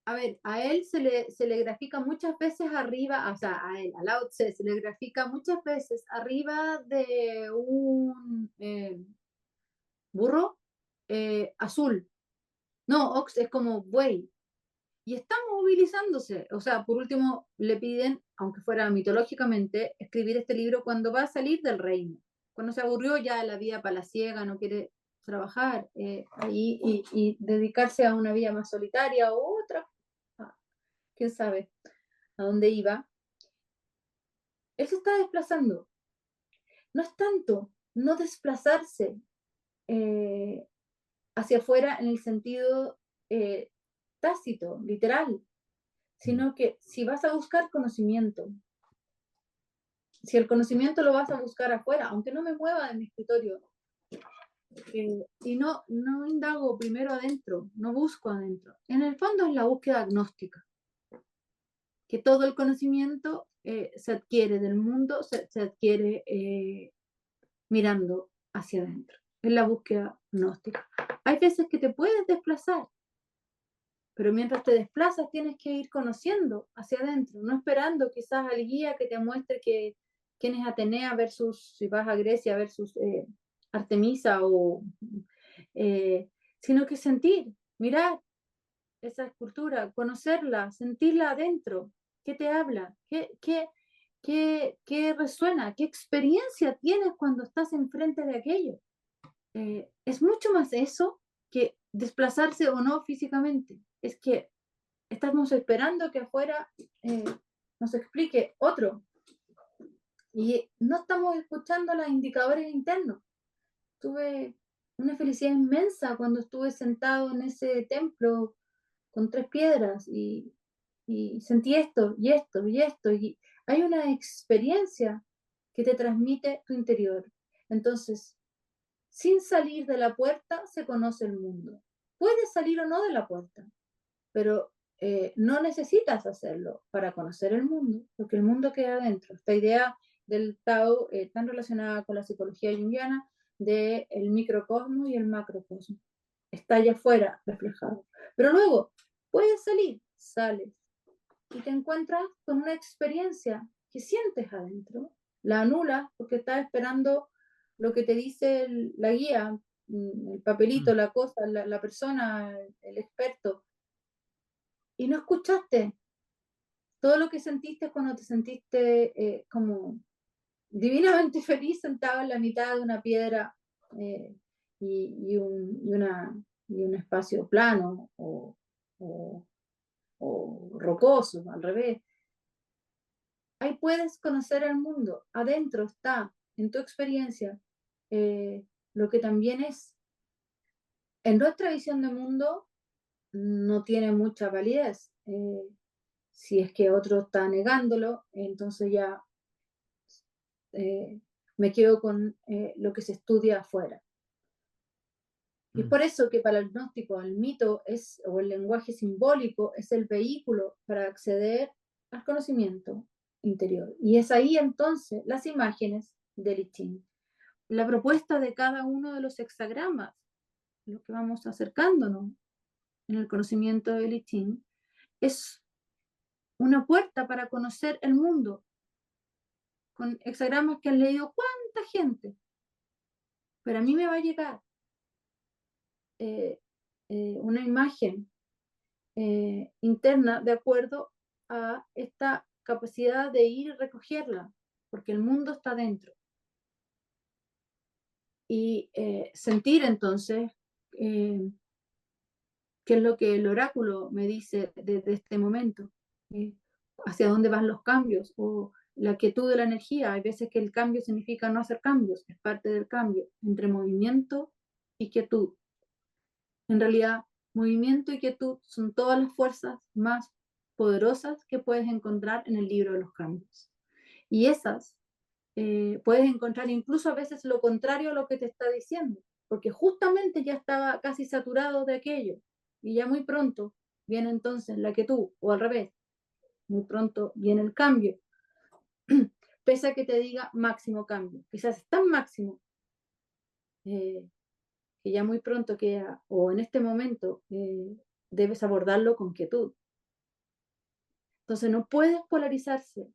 a ver, a él se le grafica muchas veces arriba, o sea, a él, a Lao Tse, se le grafica muchas veces arriba de un burro azul. No, ox es como buey. Y está movilizándose. O sea, por último, le piden, aunque fuera mitológicamente, escribir este libro cuando va a salir del reino. Cuando se aburrió ya de la vida palaciega, no quiere trabajar ahí y dedicarse a una vida más solitaria o otra, quién sabe a dónde iba. Él se está desplazando. No es tanto no desplazarse hacia afuera en el sentido tácito, literal, sino que si vas a buscar conocimiento, si el conocimiento lo vas a buscar afuera, aunque no me mueva de mi escritorio, y no indago primero adentro, no busco adentro, en el fondo es la búsqueda agnóstica, que todo el conocimiento se adquiere del mundo, se adquiere mirando hacia adentro, es la búsqueda gnóstica. Hay veces que te puedes desplazar, pero mientras te desplazas tienes que ir conociendo hacia adentro, no esperando quizás al guía que te muestre quién es Atenea versus, si vas a Grecia, versus Artemisa, sino que sentir, mirar esa escultura, conocerla, sentirla adentro, qué te habla, qué resuena, qué experiencia tienes cuando estás enfrente de aquello. Es mucho más eso que desplazarse o no físicamente. Es que estamos esperando que afuera nos explique otro. Y no estamos escuchando los indicadores internos. Tuve una felicidad inmensa cuando estuve sentado en ese templo con 3 piedras y sentí esto y esto y esto. Y hay una experiencia que te transmite tu interior. Entonces, sin salir de la puerta se conoce el mundo. Puedes salir o no de la puerta, pero no necesitas hacerlo para conocer el mundo, porque el mundo queda adentro. Esta idea del Tao tan relacionada con la psicología junguiana del microcosmo y el macrocosmo. Está allá afuera reflejado. Pero luego, puedes salir, sales y te encuentras con una experiencia que sientes adentro, la anulas porque estás esperando lo que te dice la guía, el papelito, la cosa, la persona, el experto, y no escuchaste todo lo que sentiste cuando te sentiste como divinamente feliz sentado en la mitad de una piedra y un espacio plano o rocoso, al revés. Ahí puedes conocer el mundo. Adentro está, en tu experiencia, lo que también es. En nuestra visión de mundo no tiene mucha validez. Si es que otro está negándolo, entonces ya me quedo con lo que se estudia afuera. Y es por eso que para el gnóstico el mito o el lenguaje simbólico es el vehículo para acceder al conocimiento interior. Y es ahí entonces las imágenes del I Ching. La propuesta de cada uno de los hexagramas, lo que vamos acercándonos en el conocimiento del I Ching, es una puerta para conocer el mundo, con hexagramas que han leído cuánta gente. Pero a mí me va a llegar una imagen interna de acuerdo a esta capacidad de ir y recogerla, porque el mundo está dentro. Y sentir entonces qué es lo que el oráculo me dice desde este momento, hacia dónde van los cambios o la quietud de la energía. Hay veces que el cambio significa no hacer cambios, es parte del cambio entre movimiento y quietud. En realidad, movimiento y quietud son todas las fuerzas más poderosas que puedes encontrar en el libro de los cambios. Y esas puedes encontrar incluso a veces lo contrario a lo que te está diciendo, porque justamente ya estaba casi saturado de aquello y ya muy pronto viene entonces la quietud, o al revés, muy pronto viene el cambio, pese a que te diga máximo cambio. Quizás es tan máximo que ya muy pronto queda, o en este momento, debes abordarlo con quietud. Entonces no puedes polarizarte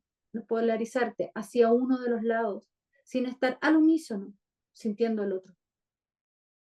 hacia uno de los lados sin estar al unísono sintiendo el otro.